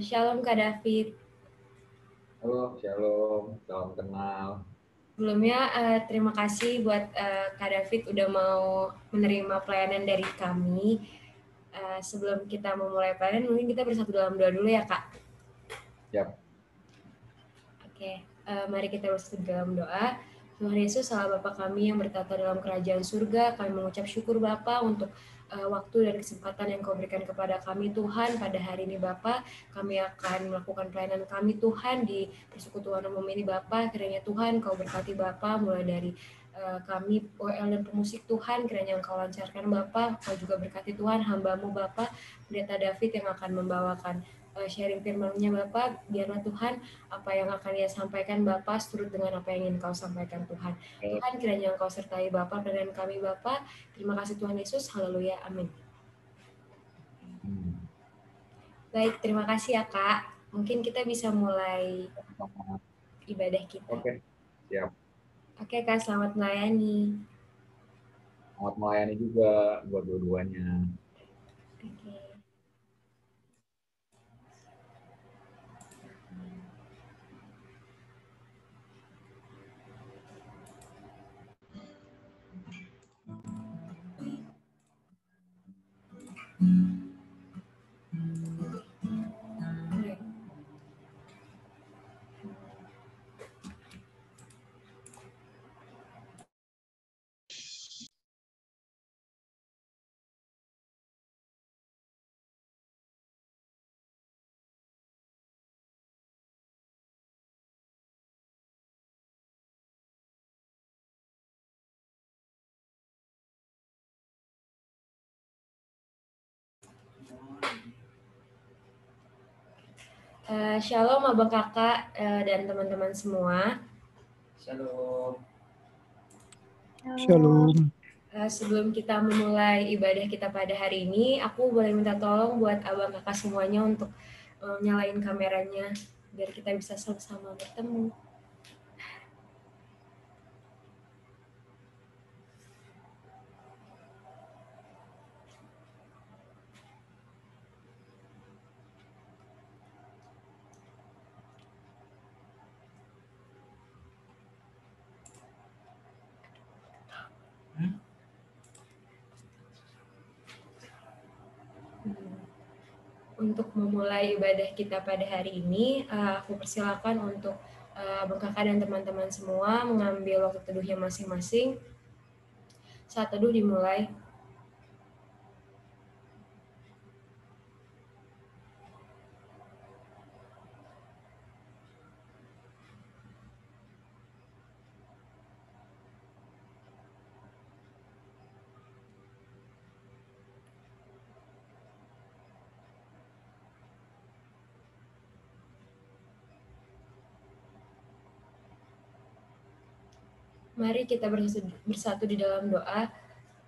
Shalom Kak David. Halo, shalom, salam kenal. Sebelumnya terima kasih buat Kak David udah mau menerima pelayanan dari kami. Sebelum kita memulai pelayanan, mungkin kita bersatu dalam doa dulu ya Kak. Siap. Oke, mari kita bersatu dalam doa. Tuhan Yesus, Allah Bapa kami yang bertata dalam kerajaan surga, kami mengucap syukur Bapa untuk waktu dan kesempatan yang Kau berikan kepada kami Tuhan pada hari ini Bapa. Kami akan melakukan pelayanan kami Tuhan di persekutuan umum ini Bapa. Kiranya Tuhan Kau berkati Bapa mulai dari kami WL dan pemusik Tuhan, kiranya Engkau lancarkan Bapa. Kau juga berkati Tuhan hamba-Mu Bapa, Pendeta David yang akan membawakan sharing firman-Nya Bapa. Biarlah Tuhan apa yang akan ia sampaikan Bapa seturut dengan apa yang ingin Kau sampaikan Tuhan. Tuhan kiranya Engkau sertai Bapa dan kami Bapa. Terima kasih Tuhan Yesus. Haleluya. Amin. Baik, terima kasih ya Kak. Mungkin kita bisa mulai ibadah kita. Oke, siap. Oke Kak, selamat melayani. Selamat melayani juga buat dua-duanya. Oke. Shalom Abang Kakak dan teman-teman semua. Shalom. Shalom. Sebelum kita memulai ibadah kita pada hari ini, aku boleh minta tolong buat Abang Kakak semuanya untuk nyalain kameranya biar kita bisa sama-sama bertemu. Untuk memulai ibadah kita pada hari ini, aku persilakan untuk Abang Kakak dan teman-teman semua mengambil waktu teduhnya masing-masing. Saat teduh dimulai. Mari kita bersatu di dalam doa.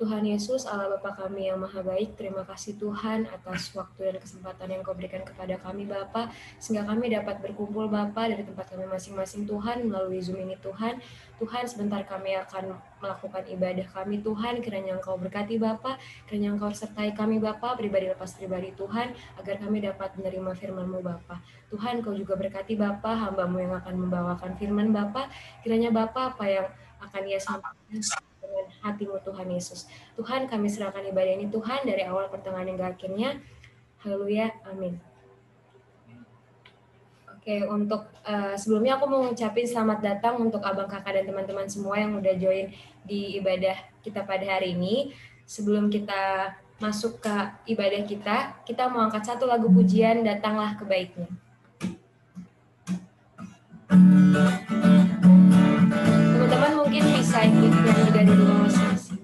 Tuhan Yesus, Allah Bapa kami yang maha baik, terima kasih Tuhan atas waktu dan kesempatan yang Kau berikan kepada kami Bapa, sehingga kami dapat berkumpul Bapa dari tempat kami masing-masing Tuhan, melalui Zoom ini Tuhan. Tuhan, sebentar kami akan melakukan ibadah kami Tuhan, kiranya Engkau berkati Bapa, kiranya Engkau sertai kami Bapa, pribadi lepas pribadi Tuhan, agar kami dapat menerima firman-Mu Bapa. Tuhan, Kau juga berkati Bapa, hamba-Mu yang akan membawakan firman Bapa, kiranya Bapa apa yang akan ia sampaikan dengan hati-Mu Tuhan Yesus. Tuhan, kami serahkan ibadah ini Tuhan dari awal pertengahan hingga akhirnya. Haleluya, amin. Oke, untuk sebelumnya aku mau ngucapin selamat datang untuk Abang Kakak dan teman-teman semua yang udah join di ibadah kita pada hari ini. Sebelum kita masuk ke ibadah kita mau angkat satu lagu pujian, Datanglah Kebaiknya. Teman-teman mungkin bisa ikut nyanyi dari rumah masing-masing.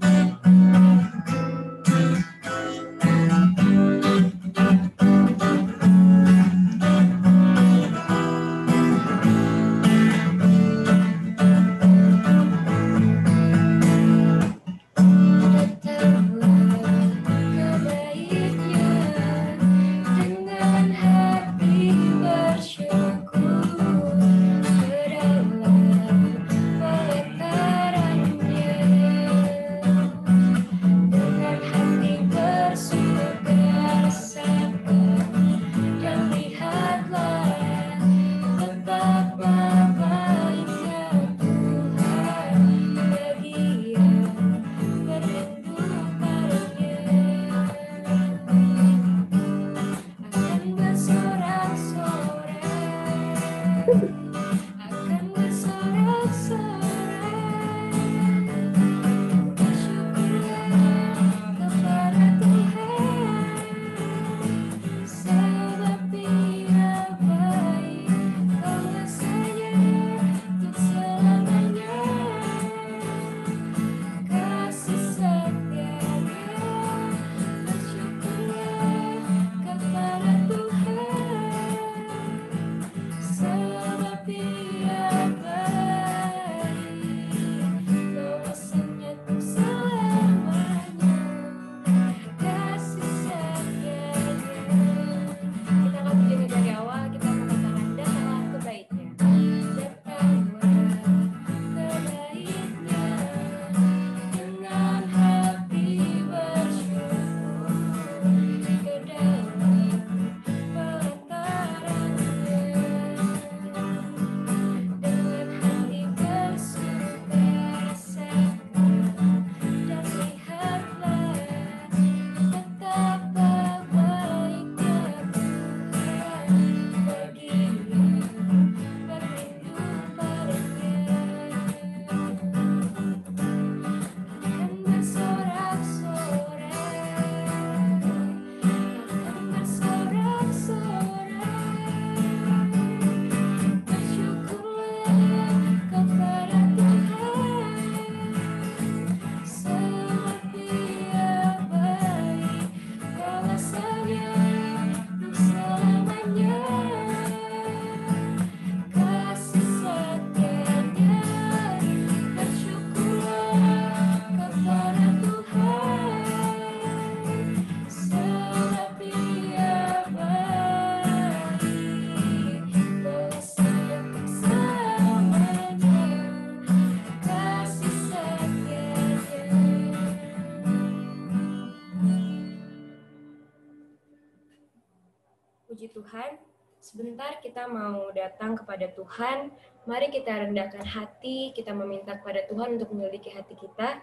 Puji Tuhan, sebentar kita mau datang kepada Tuhan. Mari kita rendahkan hati, kita meminta kepada Tuhan untuk menyelidiki hati kita.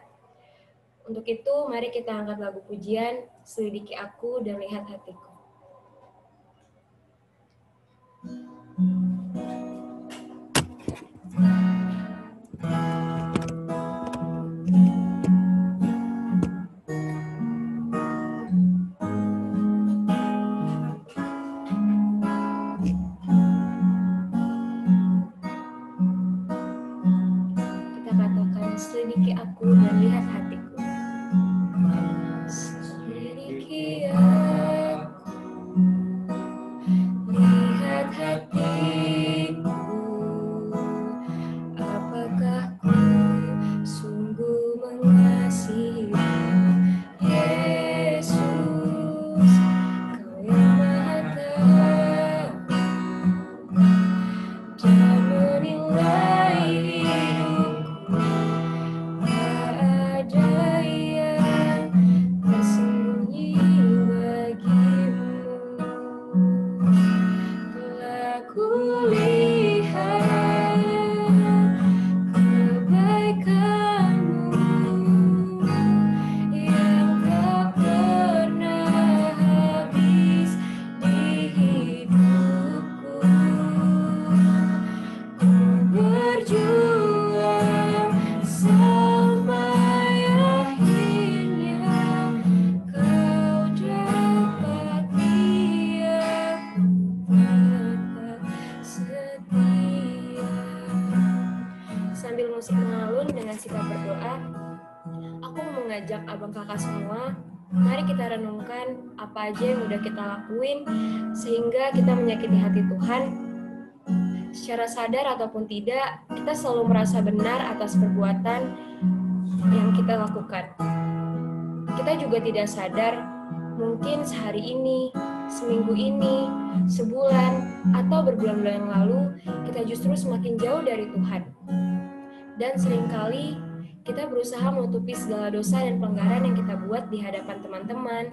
Untuk itu, mari kita angkat lagu pujian, Selidiki Aku dan Lihat Hatiku. Selidiki aku dan lihat hatiku. Selidiki aku, lihat hatiku. Apakah ku sungguh mengasihimu, Yesus? Kau yang Maha Tahu dan menilai hidupku. Ada yang tersembunyi bagimu. Telah kulihat kebaikanmu yang tak pernah habis di hidupku. Ku berjuang sampai akhirnya kau dapati aku tetap setia. Sambil musik mengalun dengan sikap berdoa, aku mengajak abang kakak semua, mari kita renungkan apa aja yang udah kita lakuin sehingga kita menyakiti hati Tuhan. Secara sadar ataupun tidak, kita selalu merasa benar atas perbuatan yang kita lakukan. Kita juga tidak sadar, mungkin sehari ini, seminggu ini, sebulan, atau berbulan-bulan yang lalu, kita justru semakin jauh dari Tuhan. Dan seringkali kita berusaha menutupi segala dosa dan pelanggaran yang kita buat di hadapan teman-teman,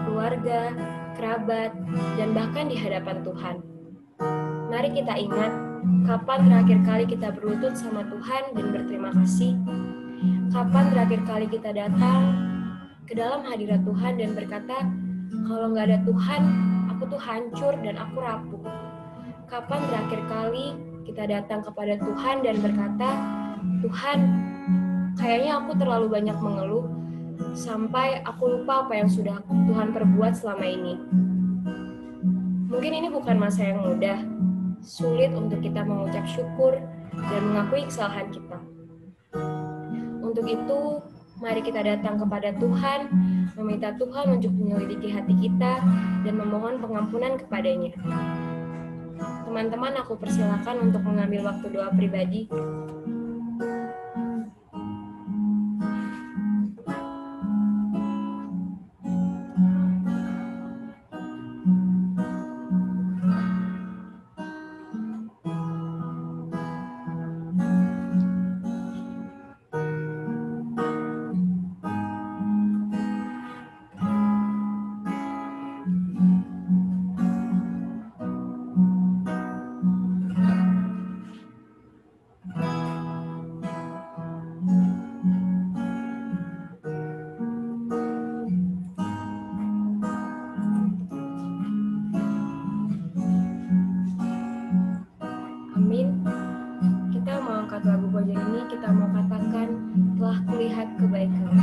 keluarga, kerabat, dan bahkan di hadapan Tuhan. Mari kita ingat, kapan terakhir kali kita berlutut sama Tuhan dan berterima kasih? Kapan terakhir kali kita datang ke dalam hadirat Tuhan dan berkata, kalau nggak ada Tuhan, aku tuh hancur dan aku rapuh. Kapan terakhir kali kita datang kepada Tuhan dan berkata, Tuhan, kayaknya aku terlalu banyak mengeluh sampai aku lupa apa yang sudah Tuhan perbuat selama ini. Mungkin ini bukan masa yang mudah, sulit untuk kita mengucap syukur dan mengakui kesalahan kita. Untuk itu, mari kita datang kepada Tuhan, meminta Tuhan untuk menyelidiki hati kita dan memohon pengampunan kepadanya. Teman-teman, aku persilakan untuk mengambil waktu doa pribadi. Amin. Kita mau angkat lagu pujian ini, kita mau katakan, telah kulihat kebaikan.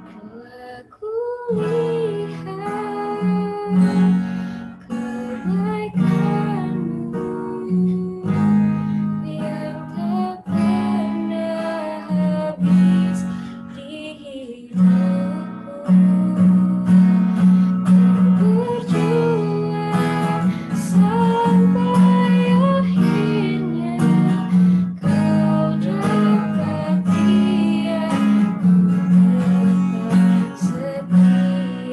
Telah kulihat kebaikanmu yang tak pernah habis di hidupku. Berjuang sampai akhirnya kau dapati aku tetap setia.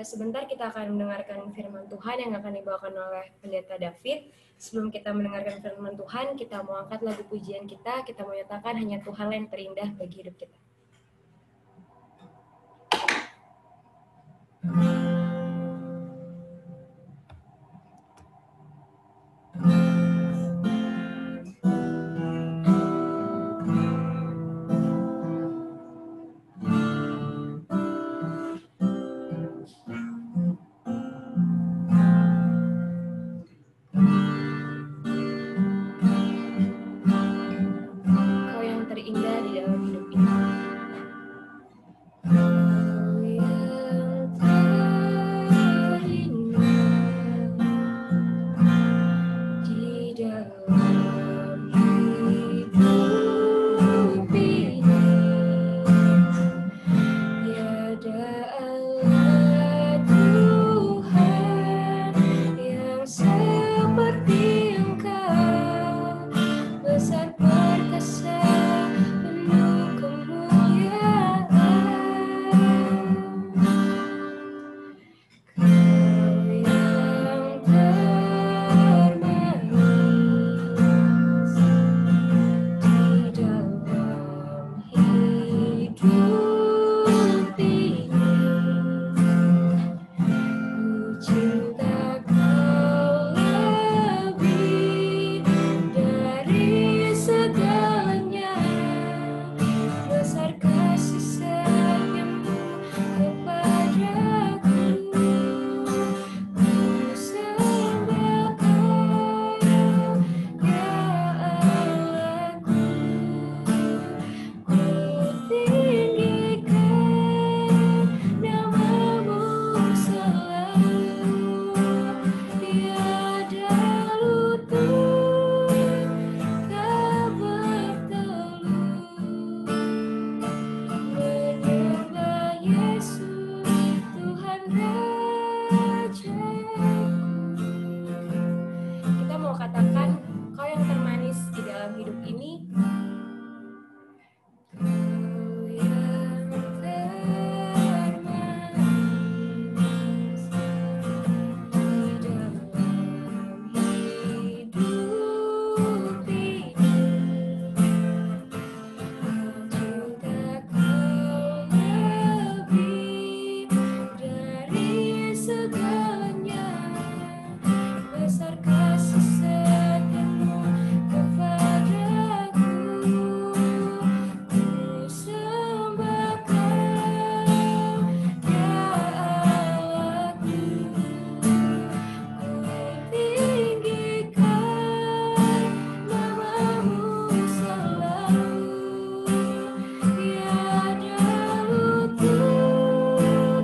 Sebentar kita akan mendengarkan firman Tuhan yang akan dibawakan oleh Pendeta David. Sebelum kita mendengarkan firman Tuhan, kita mau angkat lagu pujian kita mau nyatakan hanya Tuhan yang terindah bagi hidup kita. Kau yang terindah di dalam hidup ini. Kita mau katakan, kau yang termanis di dalam hidup ini. Kau yang termanis di dalam hidup ini. Cinta kau lebih dari segalanya. Besar kasih setiamu kepadaku, ku sembah Kau, ya Allahku. Ku tinggikan nama-Mu selalu, tiada lutut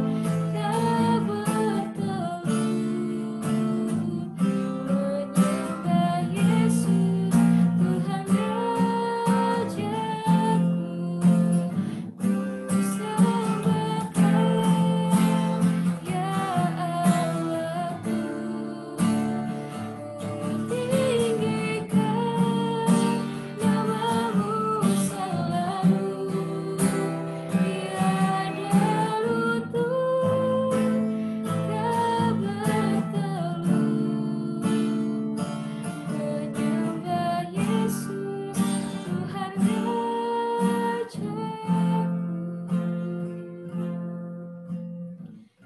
tak bertelut. Menyembah Yesus, Tuhan Rajaku, ku sembah Kau, ya Allahku. Ku tinggikan nama-Mu selalu, tiada lutut tak bertelut. Menyembah Yesus, Tuhan Rajaku.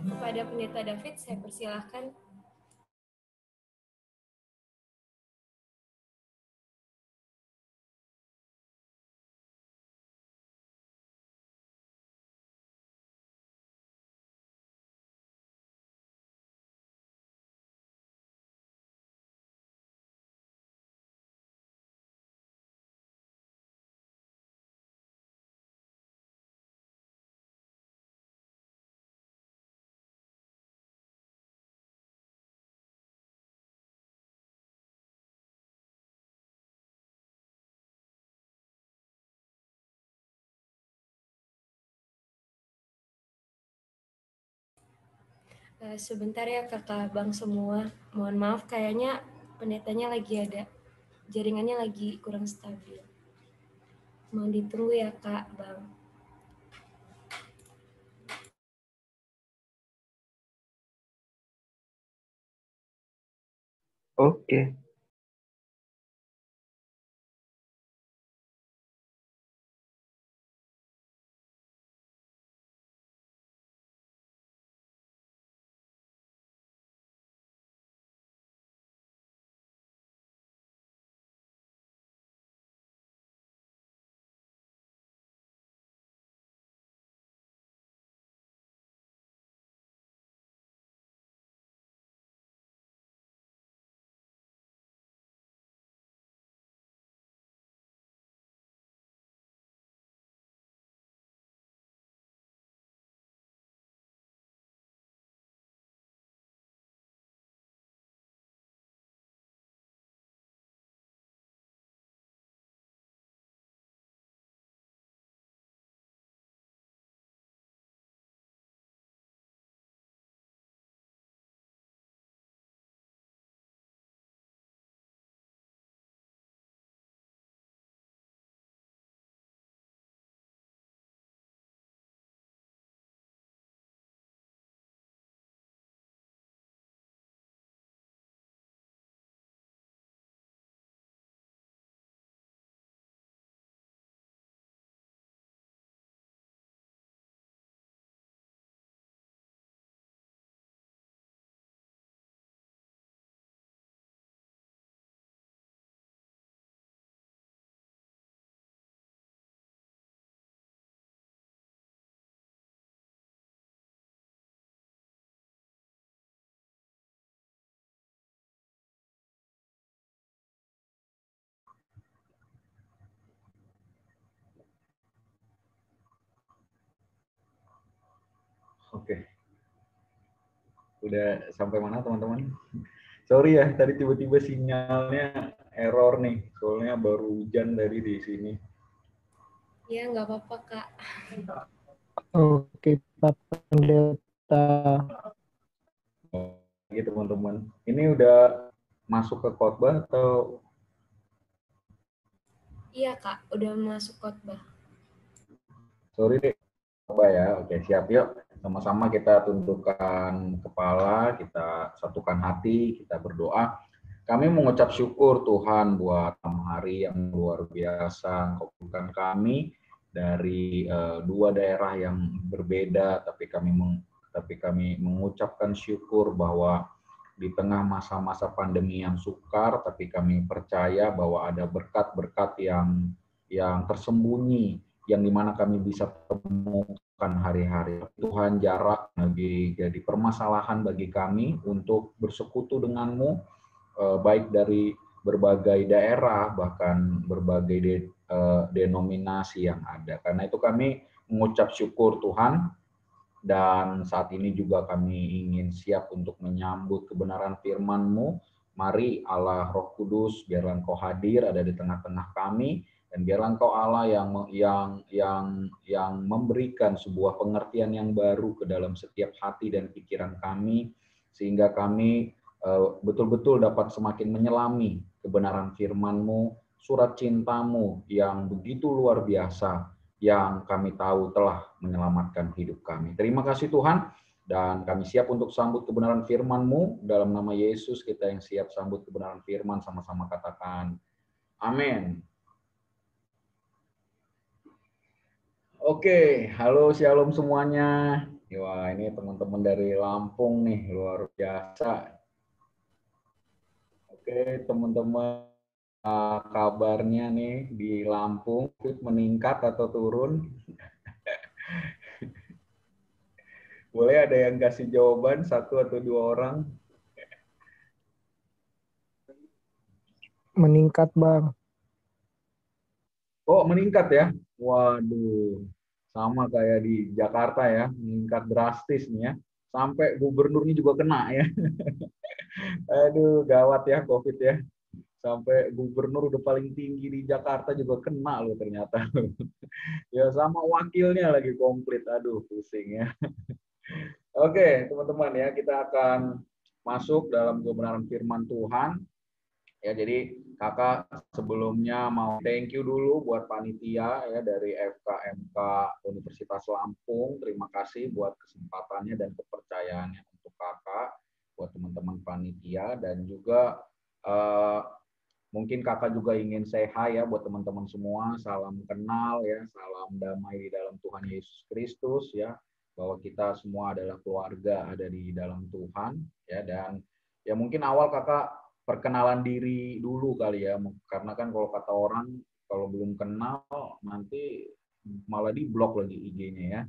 Kepada Pendeta David, saya persilahkan. Sebentar ya kakak bang semua, mohon maaf kayaknya pendetanya lagi ada, jaringannya lagi kurang stabil. Mohon ditunggu ya kak bang. Oke. Oke. Udah sampai mana teman-teman? Sorry ya, tadi tiba-tiba sinyalnya error nih. Soalnya baru hujan dari di sini. Ya, nggak apa-apa, Kak. Oke, Pak Pendeta. Oke, teman-teman. Ini udah masuk ke khotbah atau? Iya, Kak. Udah masuk khotbah. Sorry deh. Khotbah ya. Oke, siap yuk. Sama-sama kita tundukkan kepala, kita satukan hati, kita berdoa. Kami mengucap syukur Tuhan buat hari yang luar biasa. Kabulkan kami dari dua daerah yang berbeda, tapi kami mengucapkan syukur bahwa di tengah masa-masa pandemi yang sukar, tapi kami percaya bahwa ada berkat-berkat yang tersembunyi, yang dimana kami bisa temukan hari-hari. Tuhan, jarak jadi permasalahan bagi kami untuk bersekutu denganmu, baik dari berbagai daerah, bahkan berbagai denominasi yang ada. Karena itu kami mengucap syukur Tuhan, dan saat ini juga kami ingin siap untuk menyambut kebenaran firman-Mu. Mari Allah Roh Kudus, biarlah Engkau hadir ada di tengah-tengah kami, dan biarlah Engkau Allah yang memberikan sebuah pengertian yang baru ke dalam setiap hati dan pikiran kami, sehingga kami betul-betul dapat semakin menyelami kebenaran firman-Mu, surat cinta-Mu yang begitu luar biasa, yang kami tahu telah menyelamatkan hidup kami. Terima kasih Tuhan, dan kami siap untuk sambut kebenaran firman-Mu. Dalam nama Yesus kita yang siap sambut kebenaran firman, sama-sama katakan amin. Oke, halo shalom semuanya. Wah, ini teman-teman dari Lampung nih, luar biasa. Oke, teman-teman, kabarnya nih di Lampung meningkat atau turun? Boleh ada yang kasih jawaban, satu atau dua orang? Meningkat, Bang. Oh, meningkat ya? Waduh, sama kayak di Jakarta ya, meningkat drastis nih ya. Sampai gubernurnya juga kena ya. Aduh, gawat ya COVID ya. Sampai gubernur udah paling tinggi di Jakarta juga kena loh ternyata. Ya sama wakilnya lagi komplit. Aduh, pusing ya. Oke, teman-teman ya, kita akan masuk dalam kebenaran firman Tuhan. Ya, jadi kakak sebelumnya mau thank you dulu buat panitia ya dari FKMK Universitas Lampung. Terima kasih buat kesempatannya dan kepercayaannya untuk kakak, buat teman-teman panitia, dan juga Eh, Mungkin kakak juga ingin say hi ya buat teman-teman semua. Salam kenal ya, salam damai di dalam Tuhan Yesus Kristus ya. Bahwa kita semua adalah keluarga ada di dalam Tuhan ya. Dan ya mungkin awal kakak perkenalan diri dulu kali ya. Karena kan kalau kata orang kalau belum kenal nanti malah di blok lagi IG-nya ya.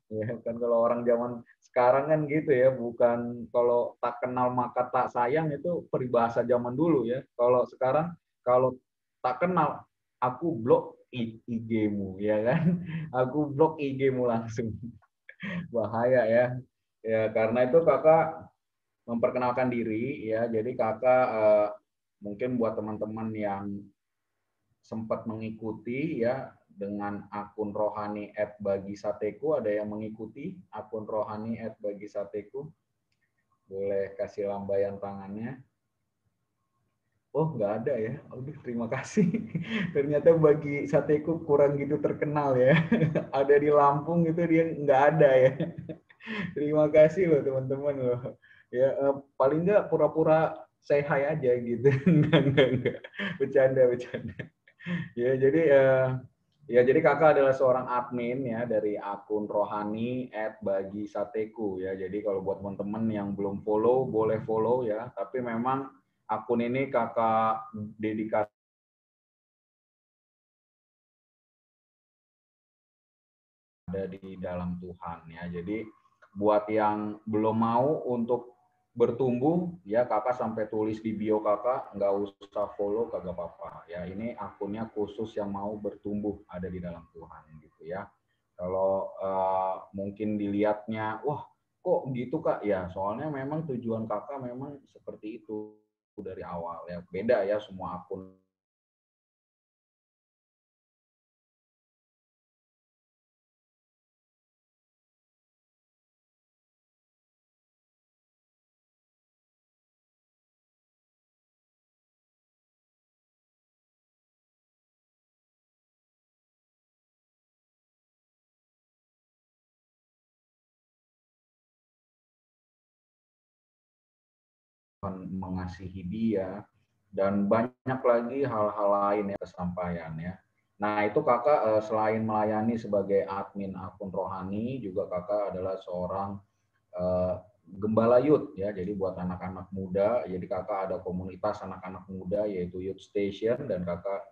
Ya kan kalau orang zaman sekarang kan gitu ya, bukan kalau tak kenal maka tak sayang itu peribahasa zaman dulu ya. Kalau sekarang kalau tak kenal aku blok IG-mu ya kan. Aku blok IG-mu langsung. Bahaya ya. Ya karena itu kakak memperkenalkan diri ya. Jadi kakak mungkin buat teman-teman yang sempat mengikuti ya dengan akun rohani @bagisateku, ada yang mengikuti akun rohani @bagisateku, boleh kasih lambaian tangannya. Oh nggak ada ya, aduh terima kasih. Ternyata Bagi Sateku kurang gitu terkenal ya. Ada di Lampung itu dia nggak ada ya. Terima kasih loh teman-teman loh. Ya paling nggak pura-pura say hi aja gitu. Enggak. Bercanda bercanda. Ya, jadi kakak adalah seorang admin ya dari akun rohani @bagisateku ya. Jadi kalau buat teman-teman yang belum follow, boleh follow ya. Tapi memang akun ini kakak dedikasi ada di dalam Tuhan ya. Jadi buat yang belum mau untuk bertumbuh ya kakak sampai tulis di bio kakak, nggak usah follow kagak apa-apa ya. Ini akunnya khusus yang mau bertumbuh ada di dalam Tuhan gitu ya. Kalau mungkin dilihatnya wah kok gitu kak ya, soalnya memang tujuan kakak memang seperti itu dari awal ya. Beda ya semua akun mengasihi dia, dan banyak lagi hal-hal lain ya kesampaian ya. Nah itu kakak selain melayani sebagai admin akun rohani, juga kakak adalah seorang gembala youth ya. Jadi buat anak-anak muda, jadi kakak ada komunitas anak-anak muda yaitu Youth Station, dan kakak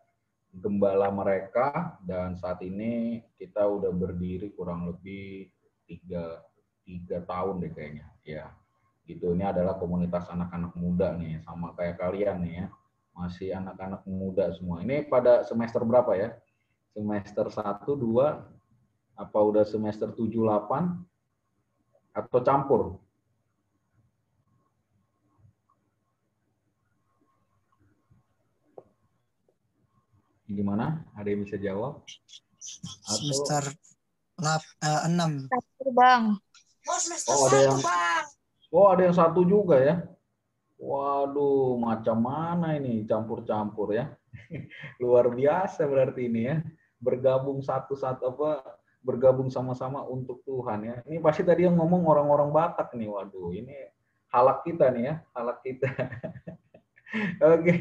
gembala mereka. Dan saat ini kita udah berdiri kurang lebih tiga tahun deh kayaknya ya. Gitu, ini adalah komunitas anak-anak muda nih, sama kayak kalian nih ya, masih anak-anak muda semua. Ini pada semester berapa ya? Semester 1, 2, apa udah semester 7, 8, atau campur? Gimana? Ada yang bisa jawab? Semester 6. Satu, Bang. Ada yang satu juga ya. Waduh, macam mana ini campur-campur ya. Luar biasa berarti ini ya. Bergabung bergabung sama-sama untuk Tuhan ya. Ini pasti tadi yang ngomong orang-orang Batak nih. Waduh, ini halak kita nih ya, halak kita. Oke.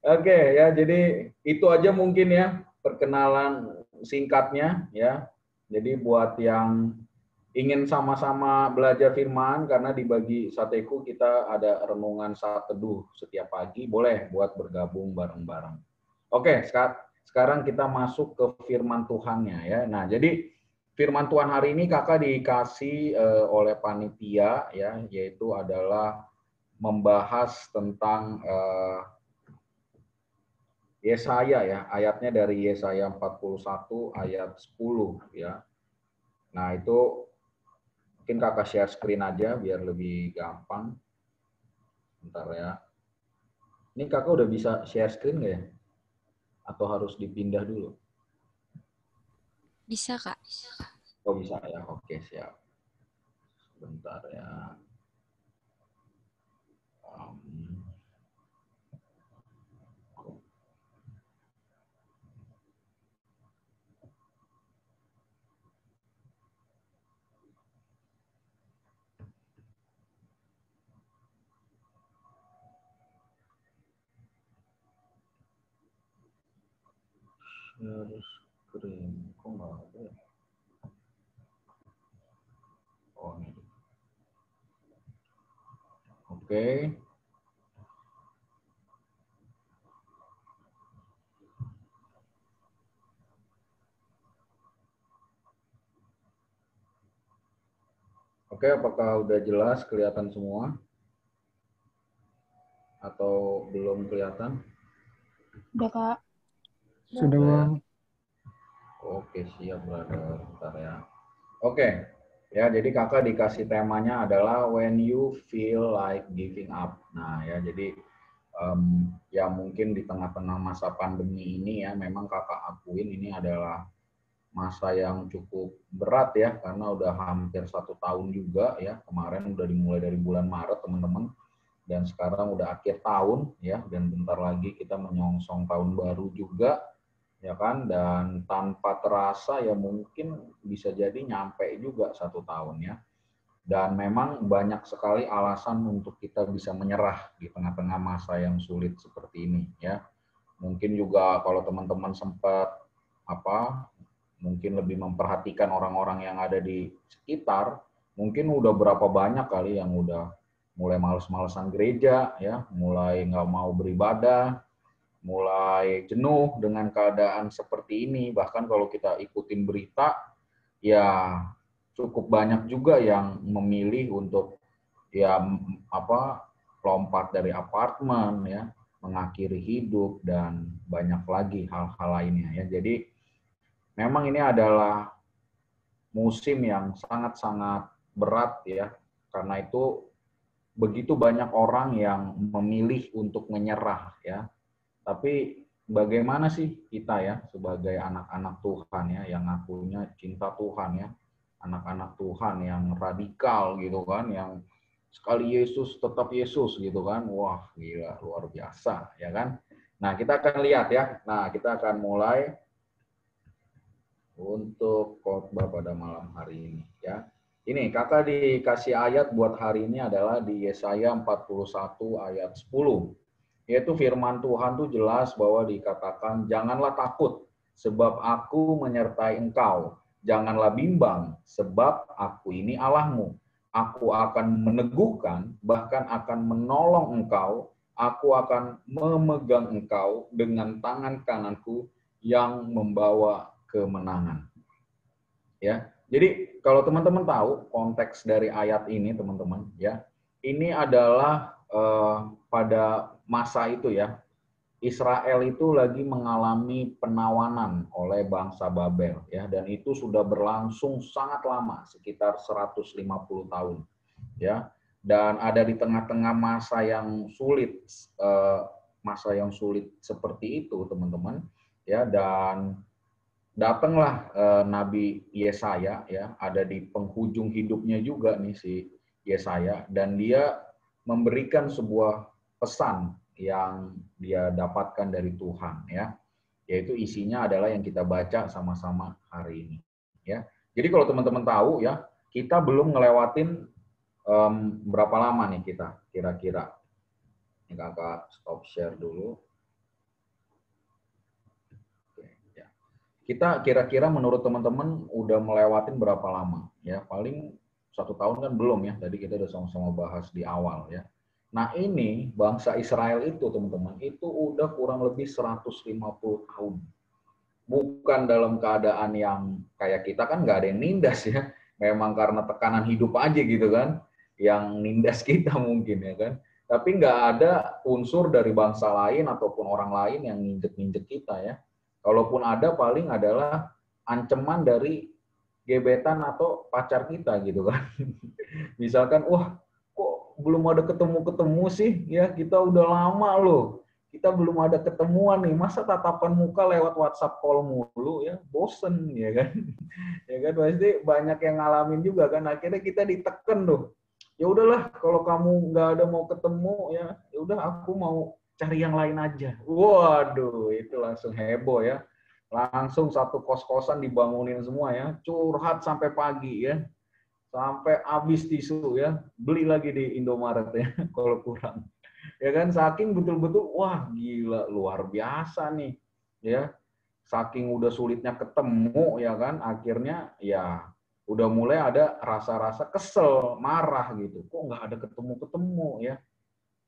Oke ya, jadi itu aja mungkin ya perkenalan singkatnya ya. Jadi buat yang ingin sama-sama belajar firman, karena di Bagi Sateku kita ada renungan saat teduh setiap pagi, boleh buat bergabung bareng-bareng. Oke, sekarang kita masuk ke firman Tuhannya ya. Nah, jadi firman Tuhan hari ini kakak dikasih oleh panitia ya, yaitu adalah membahas tentang Yesaya ya, ayatnya dari Yesaya 41 ayat 10 ya. Nah, itu mungkin kakak share screen aja biar lebih gampang. Bentar ya. Ini kakak udah bisa share screen nggak ya? Atau harus dipindah dulu? Bisa, Kak. Oh bisa ya, oke siap. Bentar ya. Share screen. Kok nggak ada ya? Oh, ini. Oke. Oke, apakah udah jelas kelihatan semua? Atau belum kelihatan? Udah, Kak. Sudah, Udah ya? Bang. Oke, siap, brother. Bentar ya. Oke, ya jadi kakak dikasih temanya adalah when you feel like giving up. Nah ya jadi ya mungkin di tengah-tengah masa pandemi ini ya memang kakak akuin ini adalah masa yang cukup berat ya karena udah hampir 1 tahun juga ya, kemarin udah dimulai dari bulan Maret teman-teman dan sekarang udah akhir tahun ya, dan bentar lagi kita menyongsong tahun baru juga ya kan, dan tanpa terasa ya mungkin bisa jadi nyampe juga 1 tahun ya. Dan memang banyak sekali alasan untuk kita bisa menyerah di tengah-tengah masa yang sulit seperti ini ya. Mungkin juga kalau teman-teman sempat mungkin lebih memperhatikan orang-orang yang ada di sekitar, mungkin udah berapa banyak kali yang udah mulai males-malesan gereja ya, mulai nggak mau beribadah, mulai jenuh dengan keadaan seperti ini. Bahkan kalau kita ikutin berita, ya cukup banyak juga yang memilih untuk ya lompat dari apartemen ya, mengakhiri hidup dan banyak lagi hal-hal lainnya ya. Jadi memang ini adalah musim yang sangat-sangat berat ya. Karena itu begitu banyak orang yang memilih untuk menyerah ya. Tapi bagaimana sih kita ya sebagai anak-anak Tuhan ya yang ngakunya cinta Tuhan ya, anak-anak Tuhan yang radikal gitu kan, yang sekali Yesus tetap Yesus gitu kan, wah gila luar biasa ya kan. Nah kita akan lihat ya, nah kita akan mulai untuk khotbah pada malam hari ini ya. Ini kakak dikasih ayat buat hari ini adalah di Yesaya 41 ayat 10. Yaitu firman Tuhan tuh jelas bahwa dikatakan, janganlah takut, sebab aku menyertai engkau. Janganlah bimbang, sebab aku ini Allahmu. Aku akan meneguhkan, bahkan akan menolong engkau. Aku akan memegang engkau dengan tangan kananku yang membawa kemenangan. Ya, jadi kalau teman-teman tahu konteks dari ayat ini, teman-teman, ya, ini adalah pada masa itu ya, Israel itu lagi mengalami penawanan oleh bangsa Babel ya, dan itu sudah berlangsung sangat lama, sekitar 150 tahun ya. Dan ada di tengah-tengah masa yang sulit seperti itu, teman-teman ya, dan datanglah Nabi Yesaya ya, ada di penghujung hidupnya juga nih si Yesaya, dan dia memberikan sebuah pesan yang dia dapatkan dari Tuhan ya, yaitu isinya adalah yang kita baca sama-sama hari ini ya. Jadi kalau teman-teman tahu ya, kita belum ngelewatin berapa lama nih kita kira-kira. Ini kakak stop share dulu. Kita kira-kira menurut teman-teman udah melewatin berapa lama ya? Paling 1 tahun kan belum ya, tadi kita udah sama-sama bahas di awal ya. Nah ini bangsa Israel itu teman-teman, itu udah kurang lebih 150 tahun. Bukan dalam keadaan yang kayak kita kan nggak ada yang nindas ya, memang karena tekanan hidup aja gitu kan, yang nindas kita mungkin ya kan. Tapi nggak ada unsur dari bangsa lain ataupun orang lain yang nginjek-nginjek kita ya. Kalaupun ada paling adalah ancaman dari gebetan atau pacar kita gitu kan. Misalkan, wah kok belum ada ketemu-ketemu sih ya, kita udah lama loh. Kita belum ada ketemuan nih, masa tatapan muka lewat WhatsApp call mulu ya, bosen ya kan. Ya kan pasti banyak yang ngalamin juga kan, akhirnya kita diteken tuh. Ya udahlah kalau kamu nggak ada mau ketemu ya udah aku mau cari yang lain aja. Waduh, itu langsung heboh ya. Langsung satu kos-kosan dibangunin semua ya, curhat sampai pagi ya. Sampai habis tisu ya, beli lagi di Indomaret ya kalau kurang. Ya kan saking betul-betul wah gila luar biasa nih ya. saking udah sulitnya ketemu ya kan, akhirnya ya udah mulai ada rasa-rasa kesel, marah gitu. Kok nggak ada ketemu-ketemu ya?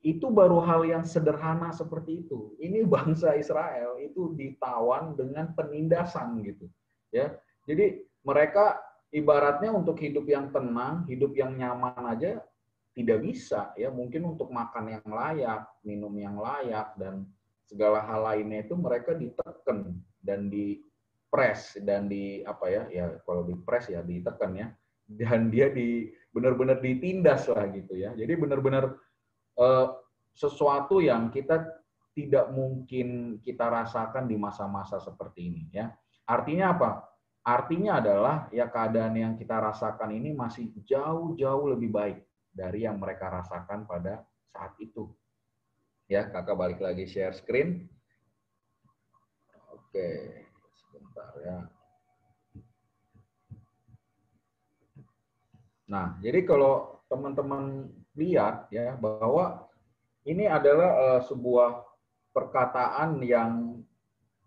Itu baru hal yang sederhana seperti itu. Ini bangsa Israel itu ditawan dengan penindasan gitu. Ya, jadi mereka ibaratnya untuk hidup yang tenang, hidup yang nyaman aja tidak bisa ya. Mungkin untuk makan yang layak, minum yang layak dan segala hal lainnya itu mereka ditekan dan dipres dan di apa ya? Ya kalau dipres ya ditekan ya. Dan dia benar-benar ditindas lah gitu ya. Jadi benar-benar sesuatu yang kita tidak mungkin kita rasakan di masa-masa seperti ini ya. Artinya apa? Artinya adalah ya keadaan yang kita rasakan ini masih jauh-jauh lebih baik dari yang mereka rasakan pada saat itu. Ya, kakak balik lagi share screen. Oke, sebentar ya. Nah, jadi kalau teman-teman lihat ya bahwa ini adalah sebuah perkataan yang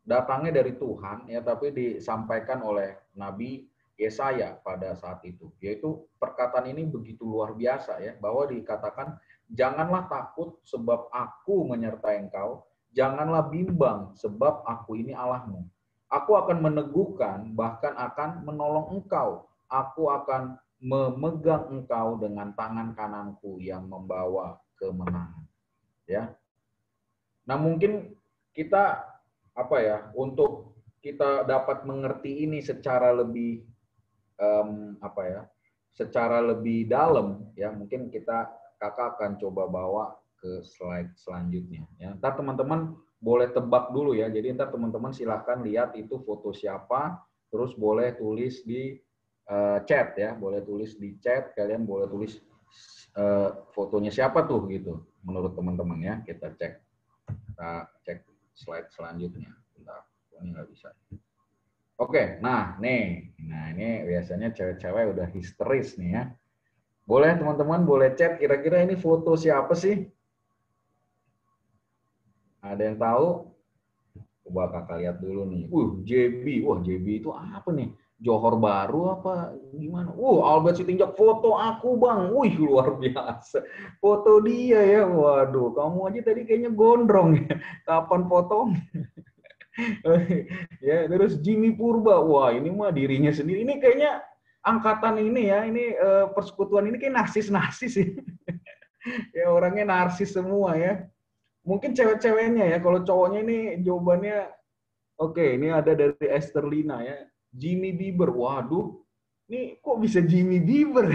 datangnya dari Tuhan ya, tapi disampaikan oleh Nabi Yesaya pada saat itu. Yaitu perkataan ini begitu luar biasa ya, bahwa dikatakan janganlah takut sebab aku menyertai engkau, janganlah bimbang sebab aku ini Allahmu. Aku akan meneguhkan bahkan akan menolong engkau. Aku akan memegang engkau dengan tangan kananku yang membawa kemenangan. Ya. Nah, mungkin kita apa ya, untuk kita dapat mengerti ini secara lebih apa ya, secara lebih dalam ya, mungkin kakak akan coba bawa ke slide selanjutnya ya. Ntar teman-teman boleh tebak dulu ya. Jadi ntar teman-teman silahkan lihat itu foto siapa, terus boleh tulis di chat ya, boleh tulis di chat, kalian boleh tulis fotonya siapa tuh gitu menurut teman-teman ya. Kita cek slide selanjutnya. Bentar, ini nggak bisa. Oke, nah ini biasanya cewek-cewek udah histeris nih ya. Boleh teman-teman boleh chat, kira-kira ini foto siapa sih? Ada yang tahu? Coba kakak lihat dulu nih. JB, wah JB itu apa nih? Johor Baru apa gimana? Albert Sitinjak foto aku bang. Wih luar biasa. Foto dia ya. Waduh, kamu aja tadi kayaknya gondrong ya. Kapan potong? Ya, terus Jimmy Purba. Wah, ini mah dirinya sendiri. Ini kayaknya angkatan ini ya. Ini persekutuan ini kayak narsis-narsis sih. Ya orangnya narsis semua ya. Mungkin cewek-ceweknya ya. Kalau cowoknya ini jawabannya oke, ini ada dari Esther Lina ya. Jimmy Bieber. Waduh, ini kok bisa Jimmy Bieber?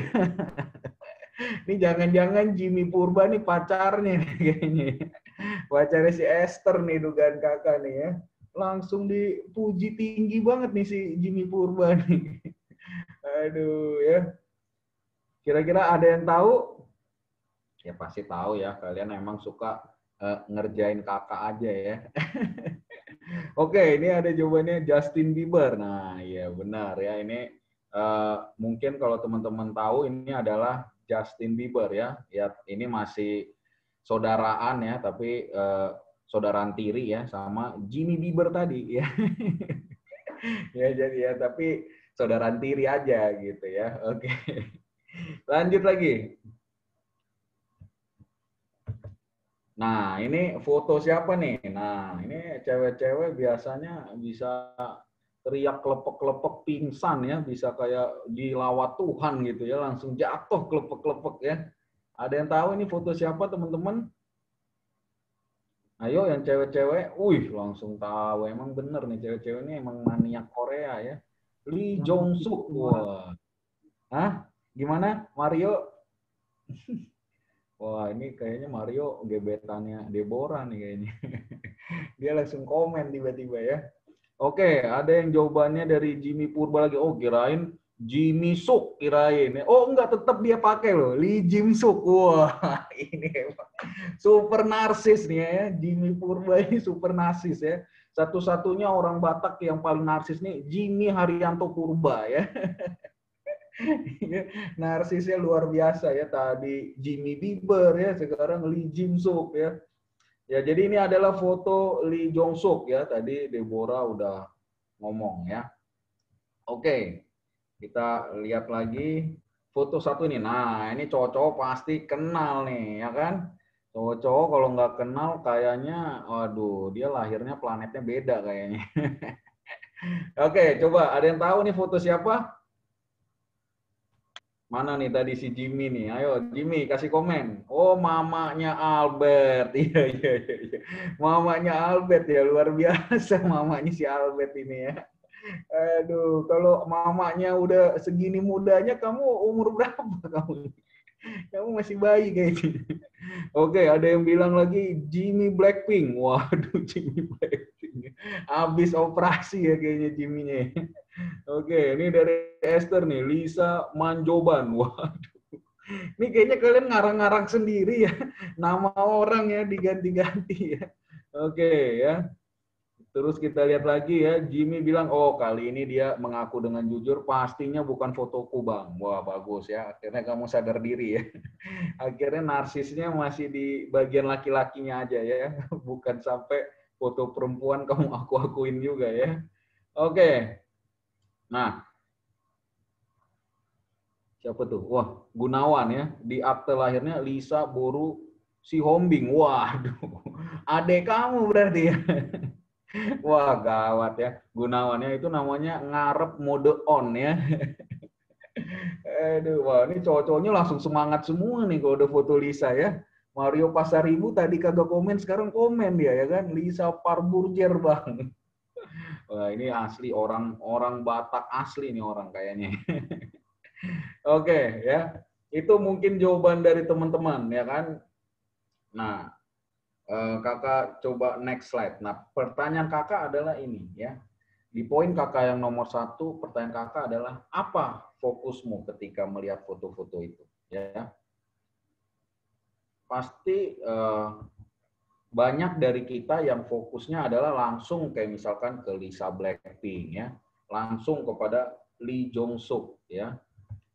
Ini jangan-jangan Jimmy Purba nih pacarnya nih kayaknya. Pacarnya si Esther nih dugaan kakak nih ya. Langsung dipuji tinggi banget nih si Jimmy Purba nih. Aduh ya. Kira-kira ada yang tahu? Ya pasti tahu ya. Kalian emang suka ngerjain kakak aja ya. Oke, ini ada jawabannya Justin Bieber. Nah, iya benar ya. Ini mungkin kalau teman-teman tahu ini adalah Justin Bieber ya. Ya, ini masih saudaraan ya, tapi saudaraan tiri ya sama Jimmy Bieber tadi ya. Ya jadi ya, tapi saudaraan tiri aja gitu ya. Oke. Lanjut lagi. Nah, ini foto siapa nih? Nah, ini cewek-cewek biasanya bisa teriak kelepek-kelepek pingsan ya, bisa kayak dilawat Tuhan gitu ya, langsung jatuh kelepek-kelepek ya. Ada yang tahu ini foto siapa teman-teman? Ayo yang cewek-cewek, langsung tahu. Emang bener nih cewek-cewek ini emang maniak Korea ya. Lee Jong Suk. Wah. Hah? Gimana? Mario? Wah, ini kayaknya Mario gebetannya Deborah nih kayaknya. Dia langsung komen tiba-tiba ya. Oke, ada yang jawabannya dari Jimmy Purba lagi. Oh, kirain Jimmy Suk kirain. Oh, enggak, tetap dia pakai loh. Lee Jim Suk. Wah, ini emang super narsis nih ya. Jimmy Purba ini super narsis ya. Satu-satunya orang Batak yang paling narsis nih Jimmy Haryanto Purba ya. Narsisnya luar biasa ya. Tadi Jimmy Bieber ya, sekarang Lee Jim Suk ya. Ya, jadi ini adalah foto Lee Jong Suk ya. Tadi Deborah udah ngomong ya. Oke, kita lihat lagi foto satu ini. Nah, ini cowok-cowok pasti kenal nih, ya kan? Cowok-cowok kalau nggak kenal kayaknya, waduh, dia lahirnya planetnya beda kayaknya. Oke, coba ada yang tahu nih foto siapa? Mana nih tadi si Jimmy nih? Ayo Jimmy kasih komen. Oh, mamanya Albert. Iya, iya, iya. Mamanya Albert ya, luar biasa mamanya si Albert ini ya. Aduh, kalau mamanya udah segini mudanya, kamu umur berapa kamu? Kamu masih bayi kayaknya. Oke, ada yang bilang lagi Jimmy Blackpink. Waduh, Jimmy Blackpink. Habis operasi ya kayaknya Jimmy-nya. Oke, ini dari Esther nih, Lisa Manjoban. Waduh. Ini kayaknya kalian ngarang-ngarang sendiri ya. Nama orang ya diganti-ganti ya. Oke ya. Terus kita lihat lagi ya, Jimmy bilang, oh kali ini dia mengaku dengan jujur, pastinya bukan fotoku bang. Wah bagus ya, akhirnya kamu sadar diri ya. Akhirnya narsisnya masih di bagian laki-lakinya aja ya, bukan sampai foto perempuan kamu aku-akuin juga ya. Oke, nah siapa tuh? Wah, Gunawan ya, di akte lahirnya Lisa Boru Sihombing. Waduh, adek kamu berarti ya. Wah, gawat ya. Gunawannya itu namanya ngarep mode on ya. Aduh, wah ini cowok-cowoknya langsung semangat semua nih kalau udah foto Lisa ya. Mario Pasaribu tadi kagak komen, sekarang komen dia ya kan. Lisa Parburjer bang. Wah ini asli orang Batak asli nih orang kayaknya. Oke ya, itu mungkin jawaban dari teman-teman ya kan. Nah, kakak coba next slide. Nah, pertanyaan kakak adalah ini ya. Di poin kakak yang nomor 1, pertanyaan kakak adalah apa fokusmu ketika melihat foto-foto itu? Ya, pasti banyak dari kita yang fokusnya adalah langsung kayak misalkan ke Lisa Blackpink ya, langsung kepada Lee Jong Suk ya,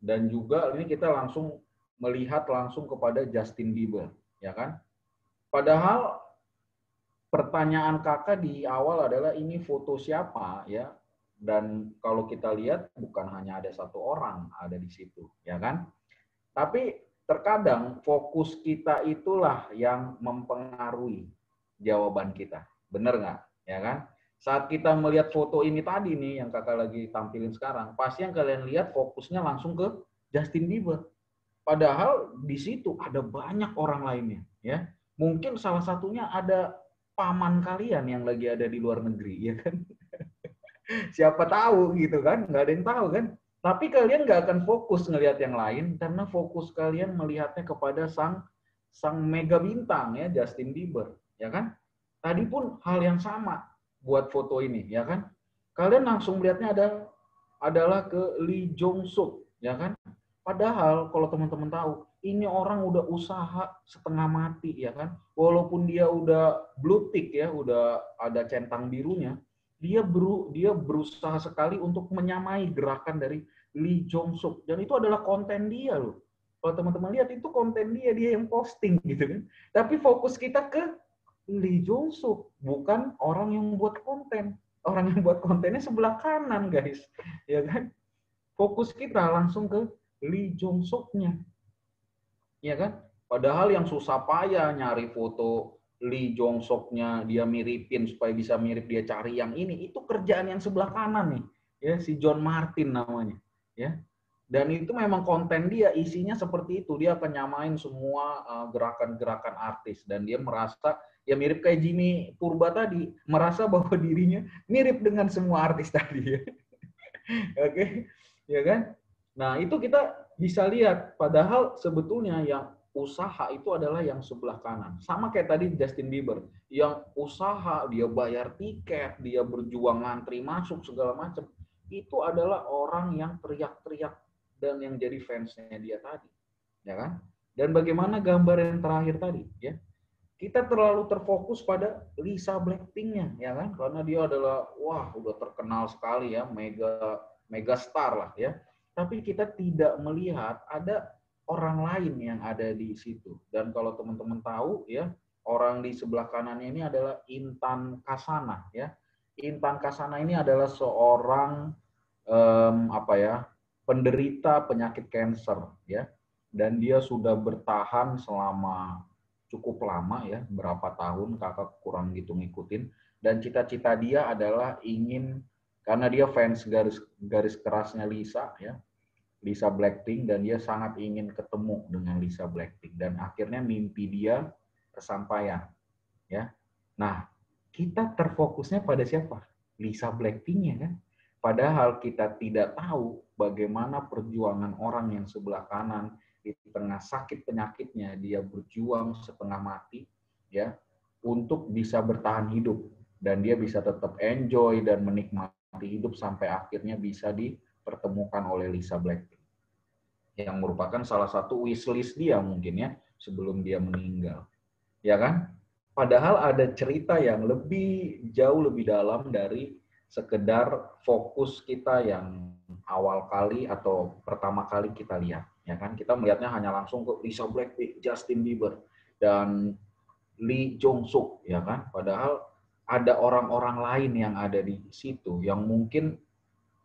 dan juga ini kita langsung melihat langsung kepada Justin Bieber ya kan. Padahal pertanyaan kakak di awal adalah ini foto siapa ya, dan kalau kita lihat bukan hanya ada satu orang ada di situ ya kan, tapi terkadang fokus kita itulah yang mempengaruhi jawaban kita, bener nggak ya kan. Saat kita melihat foto ini tadi nih yang kakak lagi tampilin sekarang, pasti yang kalian lihat fokusnya langsung ke Justin Bieber, padahal di situ ada banyak orang lainnya ya. Mungkin salah satunya ada paman kalian yang lagi ada di luar negeri, ya kan? Siapa tahu gitu kan? Nggak ada yang tahu kan? Tapi kalian nggak akan fokus ngelihat yang lain karena fokus kalian melihatnya kepada sang mega bintang ya, Justin Bieber, ya kan? Tadi pun hal yang sama buat foto ini, ya kan? Kalian langsung melihatnya adalah ke Lee Jong Suk, ya kan? Padahal kalau teman-teman tahu, ini orang udah usaha setengah mati ya kan. Walaupun dia udah blue tick ya, udah ada centang birunya, dia berusaha sekali untuk menyamai gerakan dari Lee Jong Suk, dan itu adalah konten dia loh. Kalau teman-teman lihat itu konten dia yang posting gitu kan. Tapi fokus kita ke Lee Jong Suk, bukan orang yang buat konten. Orang yang buat kontennya sebelah kanan guys, ya kan. Fokus kita langsung ke Lee Jong Suk-nya. Ya kan? Padahal yang susah payah nyari foto Lee Jong Suk-nya, dia miripin supaya bisa mirip, dia cari yang ini, itu kerjaan yang sebelah kanan nih. Ya, si John Martin namanya, ya. Dan itu memang konten dia isinya seperti itu, dia akan nyamain semua gerakan-gerakan artis, dan dia merasa ya mirip kayak Jimmy Purba tadi, merasa bahwa dirinya mirip dengan semua artis tadi ya. Oke, ya kan? Nah, itu kita bisa lihat, padahal sebetulnya yang usaha itu adalah yang sebelah kanan. Sama kayak tadi Justin Bieber, yang usaha, dia bayar tiket, dia berjuang ngantri masuk segala macam. Itu adalah orang yang teriak-teriak dan yang jadi fansnya dia tadi, ya kan? Dan bagaimana gambar yang terakhir tadi, ya? Kita terlalu terfokus pada Lisa Blackpink-nya, ya kan? Karena dia adalah wah, udah terkenal sekali ya, mega star lah ya. Tapi kita tidak melihat ada orang lain yang ada di situ. Dan kalau teman-teman tahu ya, orang di sebelah kanannya ini adalah Intan Kasana ya. Intan Kasana ini adalah seorang penderita penyakit kanker, ya, dan dia sudah bertahan selama cukup lama, ya, berapa tahun, kakak kurang gitu ngikutin. Dan cita-cita dia adalah ingin, karena dia fans garis kerasnya Lisa, ya, Lisa Blackpink, dan dia sangat ingin ketemu dengan Lisa Blackpink, dan akhirnya mimpi dia kesampaian, ya. Nah, kita terfokusnya pada siapa? Lisa Blackpink-nya, kan? Padahal kita tidak tahu bagaimana perjuangan orang yang sebelah kanan di tengah sakit penyakitnya, dia berjuang setengah mati, ya, untuk bisa bertahan hidup, dan dia bisa tetap enjoy dan menikmati hidup sampai akhirnya bisa dipertemukan oleh Lisa Blackpink, yang merupakan salah satu wishlist dia mungkin, ya, sebelum dia meninggal, ya kan? Padahal ada cerita yang jauh lebih dalam dari sekedar fokus kita yang awal kali atau pertama kali kita lihat, ya kan? Kita melihatnya hanya langsung ke Lisa Blackpink, Justin Bieber, dan Lee Jong Suk, ya kan? Padahal ada orang-orang lain yang ada di situ yang mungkin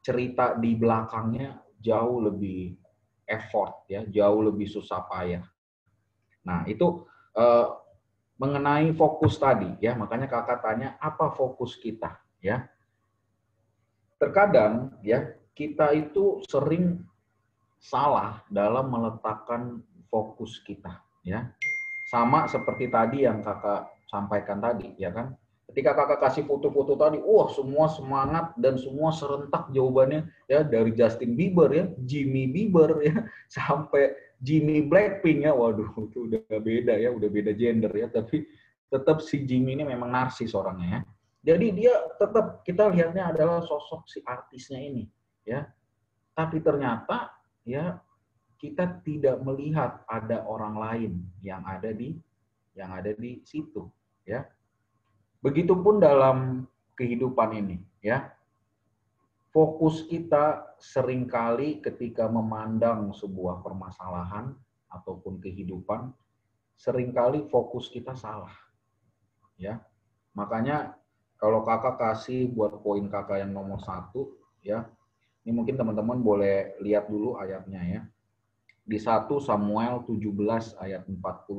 cerita di belakangnya jauh lebih effort, ya, jauh lebih susah payah. Nah, itu mengenai fokus tadi, ya, makanya kakak tanya apa fokus kita, ya. Terkadang, ya, kita itu sering salah dalam meletakkan fokus kita, ya. Sama seperti tadi yang kakak sampaikan tadi, ya kan. Ketika kakak kasih foto-foto tadi, wah, semua semangat dan semua serentak jawabannya, ya, dari Justin Bieber, ya, Jimmy Bieber, ya, sampai Jimmy Blackpink, ya. Waduh, itu udah beda, ya, udah beda gender, ya, tapi tetap si Jimmy ini memang narsis orangnya, ya. Jadi dia tetap, kita lihatnya adalah sosok si artisnya ini, ya. Tapi ternyata, ya, kita tidak melihat ada orang lain yang ada di situ, ya. Begitupun dalam kehidupan ini, ya. Fokus kita seringkali ketika memandang sebuah permasalahan ataupun kehidupan, seringkali fokus kita salah, ya. Makanya kalau kakak kasih buat poin kakak yang nomor 1, ya, ini mungkin teman-teman boleh lihat dulu ayatnya, ya. Di 1 Samuel 17 ayat 45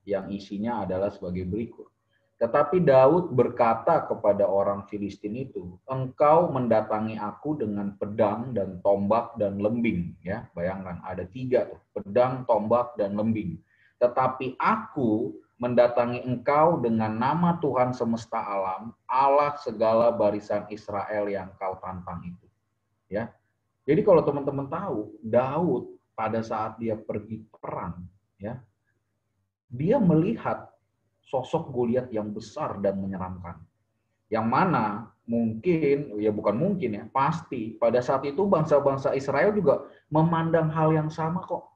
yang isinya adalah sebagai berikut. Tetapi Daud berkata kepada orang Filistin itu, engkau mendatangi aku dengan pedang dan tombak dan lembing, ya. Bayangkan ada 3 tuh, pedang, tombak dan lembing. Tetapi aku mendatangi engkau dengan nama Tuhan semesta alam, Allah segala barisan Israel yang kau tantang itu, ya. Jadi kalau teman-teman tahu, Daud pada saat dia pergi perang, ya, dia melihat sosok Goliat yang besar dan menyeramkan. Yang mana mungkin, ya bukan mungkin, ya, pasti pada saat itu bangsa-bangsa Israel juga memandang hal yang sama kok.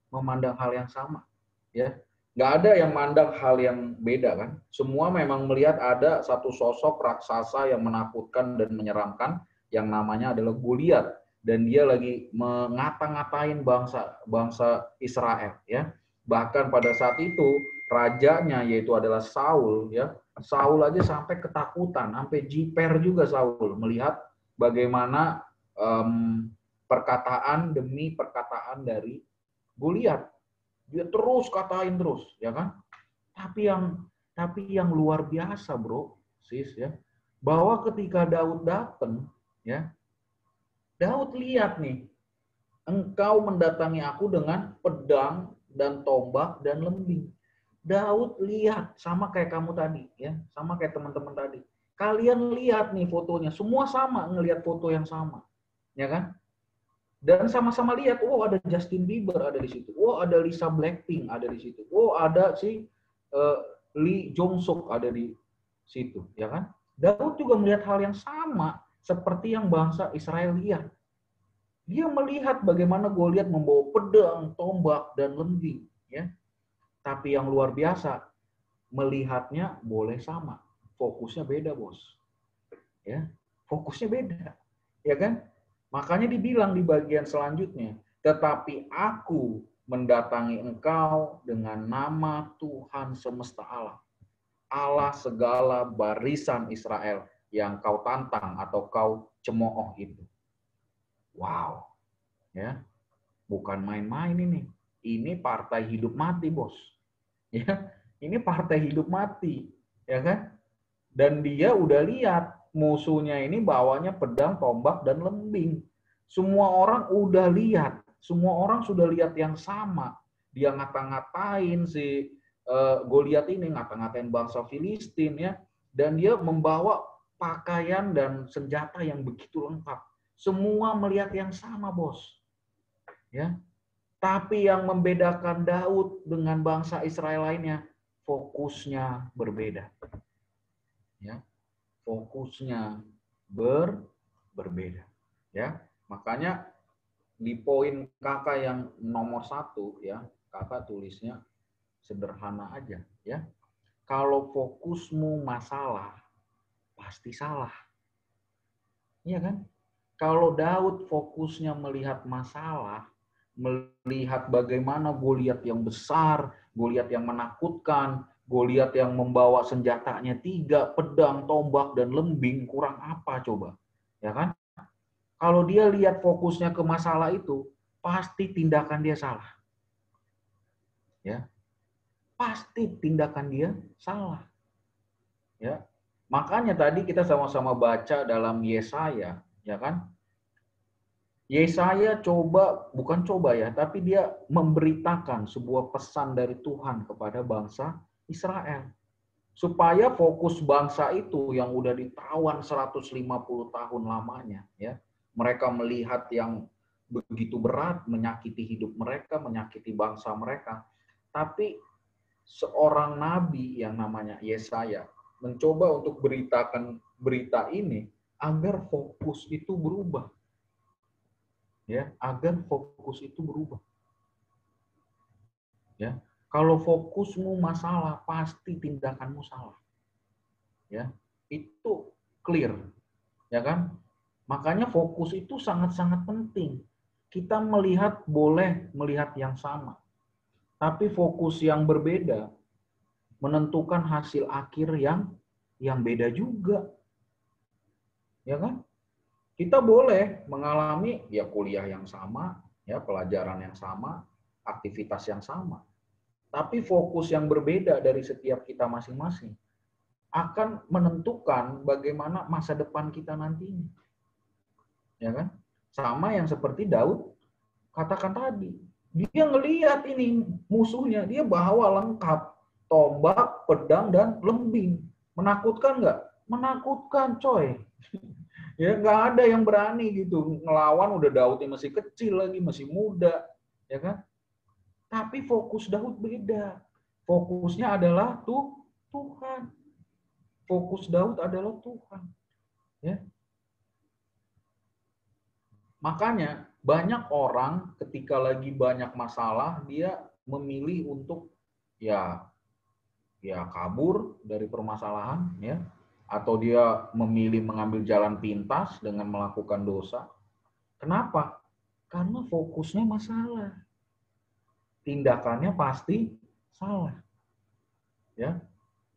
Memandang hal yang sama, ya. Nggak ada yang mandang hal yang beda, kan. Semua memang melihat ada satu sosok raksasa yang menakutkan dan menyeramkan yang namanya adalah Goliat, dan dia lagi mengata-ngatain bangsa Israel, ya. Bahkan pada saat itu rajanya yaitu adalah Saul, ya. Saul aja sampai ketakutan, sampai jiper juga Saul melihat bagaimana perkataan demi perkataan dari Goliat. Dia terus katain terus, ya kan? Tapi yang luar biasa, bro, sis, ya, bahwa ketika Daud datang, ya, Daud lihat nih, engkau mendatangi aku dengan pedang dan tombak dan lembing. Daud lihat sama kayak kamu tadi, ya, sama kayak teman-teman tadi. Kalian lihat nih fotonya, semua sama ngelihat foto yang sama, ya kan? Dan sama-sama lihat, oh ada Justin Bieber ada di situ, oh ada Lisa Blackpink ada di situ, oh ada si Lee Jong Suk ada di situ, ya kan? Daud juga melihat hal yang sama seperti yang bangsa Israel lihat. Dia melihat bagaimana Goliat membawa pedang, tombak, dan lembing, ya. Tapi yang luar biasa, melihatnya boleh sama, fokusnya beda, bos. Ya, fokusnya beda, ya kan? Makanya dibilang di bagian selanjutnya, tetapi aku mendatangi engkau dengan nama Tuhan semesta alam, Allah segala barisan Israel, yang kau tantang atau kau cemooh itu. Wow, ya, bukan main-main ini. Ini partai hidup mati, bos. Ya, ini partai hidup mati, ya kan? Dan dia udah lihat musuhnya ini bawanya pedang, tombak, dan lembing. Semua orang udah lihat, semua orang sudah lihat yang sama. Dia ngata-ngatain si Goliat ini, ngata-ngatain bangsa Filistin, ya, dan dia membawa pakaian dan senjata yang begitu lengkap. Semua melihat yang sama, bos. Ya, tapi yang membedakan Daud dengan bangsa Israel lainnya, fokusnya berbeda. Ya, fokusnya berbeda. Ya, makanya di poin kakak yang nomor 1, ya, kakak tulisnya sederhana aja, ya. Kalau fokusmu masalah, pasti salah. Iya kan? Kalau Daud fokusnya melihat masalah, melihat bagaimana Goliat yang besar, Goliat yang menakutkan, Goliat yang membawa senjatanya 3, pedang, tombak, dan lembing, kurang apa coba? Ya kan? Kalau dia lihat fokusnya ke masalah itu, pasti tindakan dia salah. Ya. Pasti tindakan dia salah. Ya. Makanya tadi kita sama-sama baca dalam Yesaya, ya kan? Yesaya bukan coba ya, tapi dia memberitakan sebuah pesan dari Tuhan kepada bangsa Israel. Supaya fokus bangsa itu yang udah ditawan 150 tahun lamanya, ya. Mereka melihat yang begitu berat, menyakiti hidup mereka, menyakiti bangsa mereka. Tapi seorang nabi yang namanya Yesaya mencoba untuk beritakan berita ini agar fokus itu berubah. Ya, agar fokus itu berubah. Ya, kalau fokusmu masalah, pasti tindakanmu salah. Ya, itu clear. Ya kan? Makanya fokus itu sangat-sangat penting. Kita boleh melihat yang sama. Tapi fokus yang berbeda menentukan hasil akhir yang beda juga. Ya kan? Kita boleh mengalami ya kuliah yang sama, ya pelajaran yang sama, aktivitas yang sama. Tapi fokus yang berbeda dari setiap kita masing-masing akan menentukan bagaimana masa depan kita nantinya. Ya kan? Sama yang seperti Daud katakan tadi. Dia ngelihat ini musuhnya, dia bawa lengkap, tombak, pedang, dan lembing. Menakutkan nggak? Menakutkan, coy. Ya nggak ada yang berani gitu ngelawan, udah Daudnya masih kecil lagi, masih muda, ya kan? Tapi fokus Daud beda. Fokusnya adalah Tuhan. Fokus Daud adalah Tuhan. Ya. Makanya banyak orang ketika lagi banyak masalah dia memilih untuk ya kabur dari permasalahan, ya, atau dia memilih mengambil jalan pintas dengan melakukan dosa. Kenapa? Karena fokusnya masalah. Tindakannya pasti salah. Ya.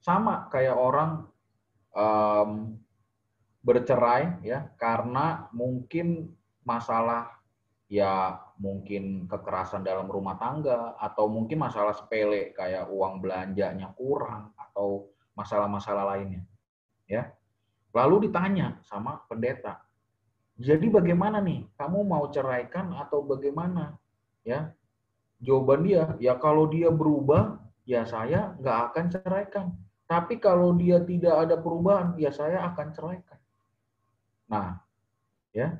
Sama kayak orang bercerai, ya, karena mungkin masalah, ya mungkin kekerasan dalam rumah tangga, atau mungkin masalah sepele kayak uang belanjanya kurang, atau masalah-masalah lainnya. Ya. Lalu ditanya sama pendeta, jadi bagaimana nih? Kamu mau ceraikan atau bagaimana? Ya. Jawaban dia, ya kalau dia berubah, ya saya nggak akan ceraikan. Tapi kalau dia tidak ada perubahan, ya saya akan ceraikan. Nah, ya,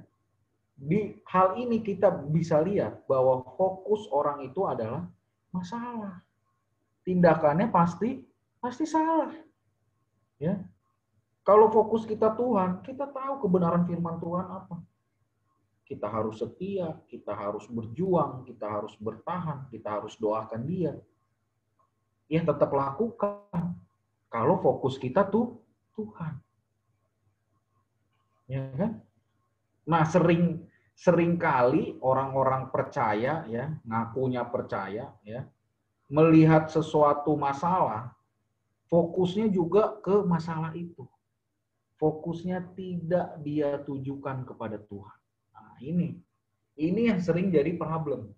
di hal ini kita bisa lihat bahwa fokus orang itu adalah masalah. Tindakannya pasti salah. Ya. Kalau fokus kita Tuhan, kita tahu kebenaran firman Tuhan apa. Kita harus setia, kita harus berjuang, kita harus bertahan, kita harus doakan dia. Ya tetap lakukan. Kalau fokus kita tuh Tuhan. Ya kan? Nah, sering kali orang-orang percaya, ya, ngakunya percaya, ya, melihat sesuatu masalah, fokusnya juga ke masalah itu. fokusnya tidak dia tujukan kepada Tuhan. Nah, ini yang sering jadi problem.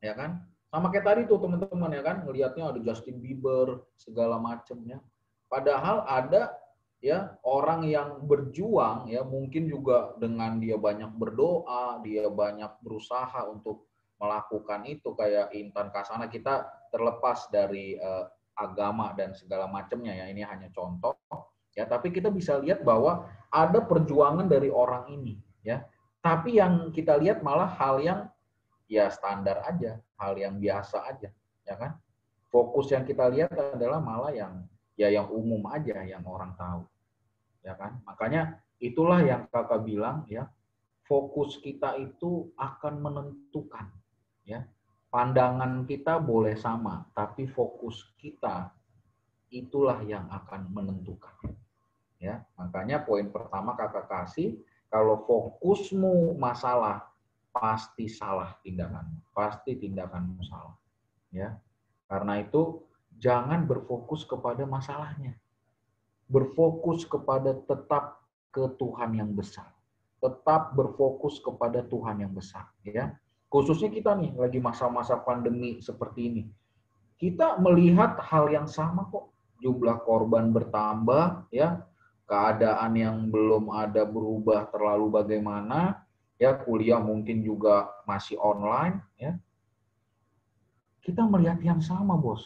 Ya kan? Sama kayak tadi tuh teman-teman ya kan, ngelihatnya ada Justin Bieber segala macamnya. Padahal ada ya orang yang berjuang ya, mungkin juga dengan dia banyak berdoa, dia banyak berusaha untuk melakukan itu, kayak Intan Kasana. Kita terlepas dari agama dan segala macamnya ya, ini hanya contoh ya, tapi kita bisa lihat bahwa ada perjuangan dari orang ini ya. Tapi yang kita lihat malah hal yang ya standar aja, hal yang biasa aja, ya kan? Fokus yang kita lihat adalah malah yang umum aja, yang orang tahu, ya kan? Makanya itulah yang kakak bilang ya, fokus kita itu akan menentukan, ya. Pandangan kita boleh sama, tapi fokus kita itulah yang akan menentukan, ya. Makanya poin pertama kakak kasih, kalau fokusmu masalah, pasti salah tindakanmu, pasti tindakanmu salah, ya. Karena itu jangan berfokus kepada masalahnya, berfokus kepada tetap ke Tuhan yang besar, tetap berfokus kepada Tuhan yang besar, ya. Khususnya kita nih lagi masa-masa pandemi seperti ini, kita melihat hal yang sama kok, jumlah korban bertambah, ya, keadaan yang belum ada berubah terlalu bagaimana. Ya, kuliah mungkin juga masih online, ya. Kita melihat yang sama, Bos.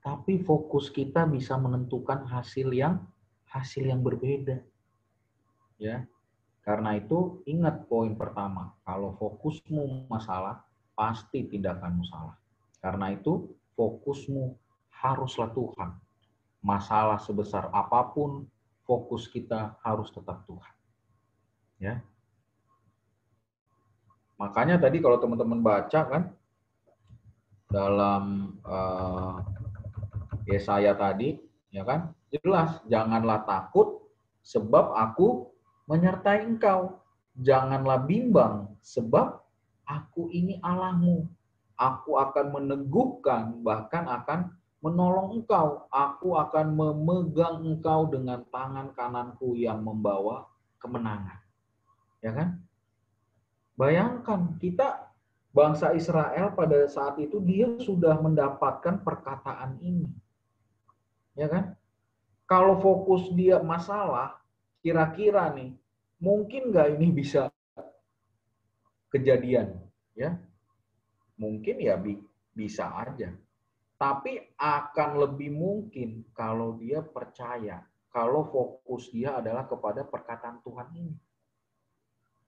Tapi fokus kita bisa menentukan hasil yang berbeda. Ya. Karena itu ingat poin pertama, kalau fokusmu masalah, pasti tindakanmu salah. Karena itu fokusmu haruslah Tuhan. Masalah sebesar apapun, fokus kita harus tetap Tuhan. Ya. Makanya tadi kalau teman-teman baca kan dalam Yesaya tadi, ya kan, jelas, janganlah takut sebab aku menyertai engkau. Janganlah bimbang sebab aku ini Allahmu. Aku akan meneguhkan, bahkan akan menolong engkau. Aku akan memegang engkau dengan tangan kananku yang membawa kemenangan. Ya kan? Bayangkan, kita bangsa Israel pada saat itu dia sudah mendapatkan perkataan ini. Ya kan? Kalau fokus dia masalah, kira-kira nih, mungkin nggak ini bisa kejadian? Ya, mungkin ya bisa aja. Tapi akan lebih mungkin kalau dia percaya, kalau fokus dia adalah kepada perkataan Tuhan ini.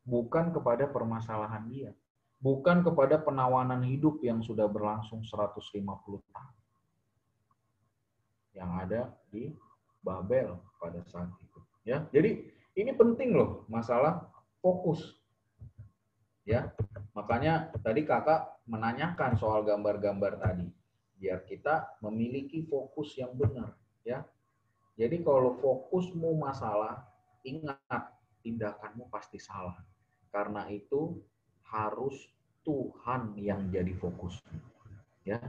Bukan kepada permasalahan dia. Bukan kepada penawanan hidup yang sudah berlangsung 150 tahun. Yang ada di Babel pada saat itu. Ya, jadi ini penting loh, masalah fokus. Ya, makanya tadi kakak menanyakan soal gambar-gambar tadi, biar kita memiliki fokus yang benar. Ya, jadi kalau fokusmu masalah, ingat tindakanmu pasti salah. Karena itu harus Tuhan yang jadi fokus. Ya,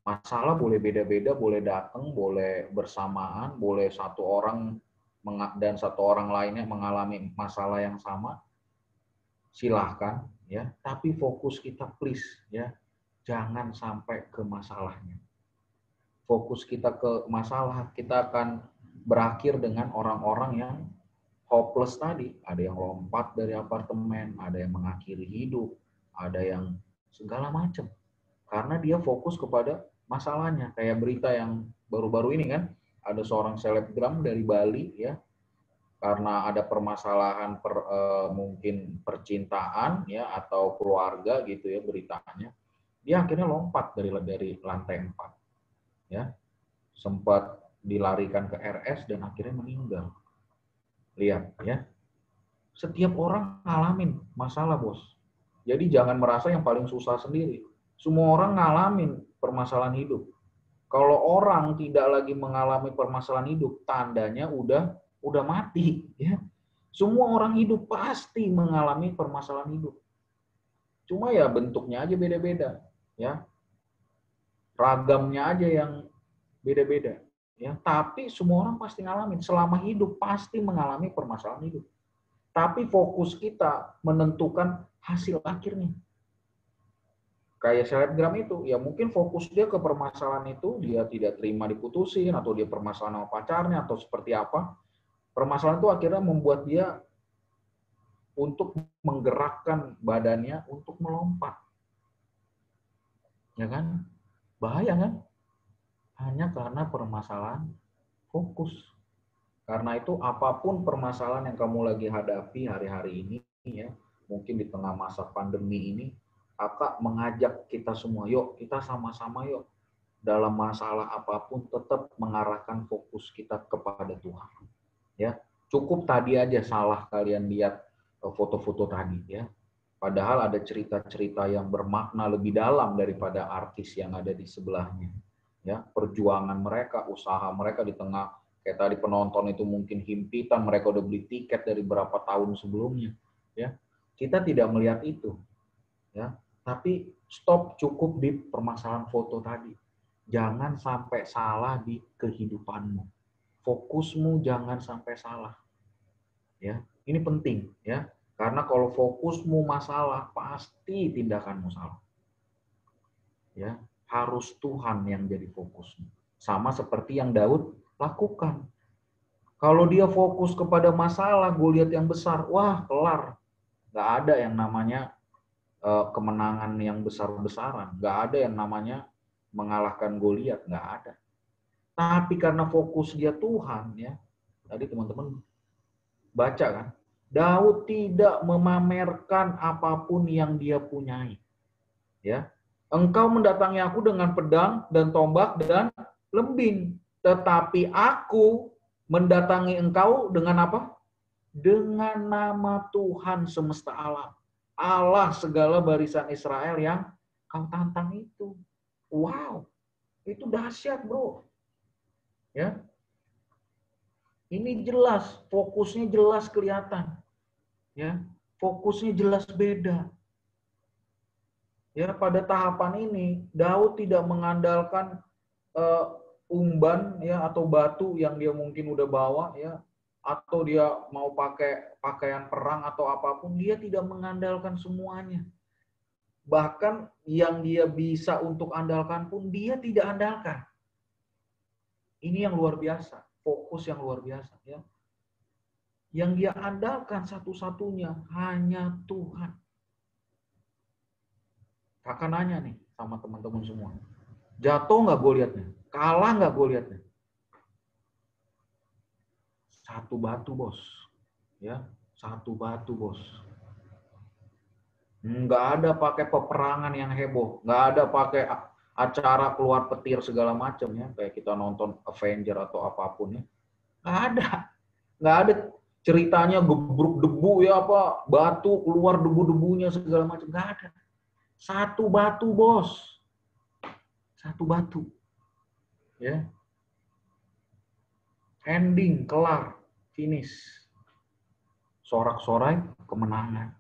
masalah boleh beda-beda, boleh datang, boleh bersamaan, boleh satu orang dan satu orang lainnya mengalami masalah yang sama. Silahkan, ya. Tapi fokus kita please, ya, jangan sampai ke masalahnya. Fokus kita ke masalah, kita akan berakhir dengan orang-orang yang hopeless tadi, ada yang lompat dari apartemen, ada yang mengakhiri hidup, ada yang segala macam. Karena dia fokus kepada masalahnya. Kayak berita yang baru-baru ini kan, ada seorang selebgram dari Bali ya, karena ada permasalahan mungkin percintaan ya atau keluarga gitu ya beritanya, dia akhirnya lompat dari lantai 4. Ya. Sempat dilarikan ke RS dan akhirnya meninggal. Lihat ya, setiap orang ngalamin masalah, Bos. Jadi jangan merasa yang paling susah sendiri. Semua orang ngalamin permasalahan hidup. Kalau orang tidak lagi mengalami permasalahan hidup, tandanya udah mati. Ya. Semua orang hidup pasti mengalami permasalahan hidup. Cuma ya bentuknya aja beda-beda. Ya. Ragamnya aja yang beda-beda. Ya, tapi semua orang pasti ngalamin. Selama hidup pasti mengalami permasalahan hidup. Tapi fokus kita menentukan hasil akhirnya. Kayak selebgram itu, ya mungkin fokus dia ke permasalahan itu, dia tidak terima diputusin, atau dia permasalahan sama pacarnya, atau seperti apa. Permasalahan itu akhirnya membuat dia untuk menggerakkan badannya untuk melompat. Ya kan? Bahaya kan? Hanya karena permasalahan fokus. Karena itu apapun permasalahan yang kamu lagi hadapi hari-hari ini, ya, mungkin di tengah masa pandemi ini, Kakak mengajak kita semua, yuk kita sama-sama yuk dalam masalah apapun tetap mengarahkan fokus kita kepada Tuhan. Ya, cukup tadi aja salah kalian lihat foto-foto tadi, ya. Padahal ada cerita-cerita yang bermakna lebih dalam daripada artis yang ada di sebelahnya. Ya, perjuangan mereka, usaha mereka di tengah kayak tadi penonton itu mungkin himpitan, mereka udah beli tiket dari berapa tahun sebelumnya. Ya, kita tidak melihat itu. Ya, tapi stop cukup di permasalahan foto tadi. Jangan sampai salah di kehidupanmu. Fokusmu jangan sampai salah. Ya, ini penting ya. Karena kalau fokusmu masalah, pasti tindakanmu salah. Ya, harus Tuhan yang jadi fokusmu. Sama seperti yang Daud lakukan. Kalau dia fokus kepada masalah, Goliat yang besar, wah kelar. Nggak ada yang namanya kemenangan yang besar-besaran. Nggak ada yang namanya mengalahkan Goliat, nggak ada. Tapi karena fokus dia Tuhan, ya. Tadi teman-teman baca kan, Daud tidak memamerkan apapun yang dia punyai. Ya, engkau mendatangi aku dengan pedang dan tombak dan lembing, tetapi aku mendatangi engkau dengan apa? Dengan nama Tuhan semesta alam. Allah segala barisan Israel yang kau tantang itu. Wow, itu dahsyat bro. Ya, ini jelas, fokusnya jelas kelihatan. Ya, fokusnya jelas beda. Ya, pada tahapan ini Daud tidak mengandalkan umban ya atau batu yang dia mungkin udah bawa ya, atau dia mau pakai pakaian perang atau apapun, dia tidak mengandalkan semuanya. Bahkan yang dia bisa untuk andalkan pun dia tidak andalkan. Ini yang luar biasa, fokus yang luar biasa ya. Yang dia andalkan satu-satunya hanya Tuhan. Kakak nanya nih sama teman-teman semua. Jatuh nggak Goliatnya? Kalah nggak Goliatnya? Satu batu bos, ya, satu batu bos. Nggak ada pakai peperangan yang heboh, nggak ada pakai acara keluar petir segala macam ya, kayak kita nonton Avenger atau apapun ya. Nggak ada ceritanya gebruk debu ya apa, batu keluar debu-debunya segala macam, nggak ada. Satu batu bos, satu batu, ya. Ending, kelar, finish. Sorak-sorai kemenangan.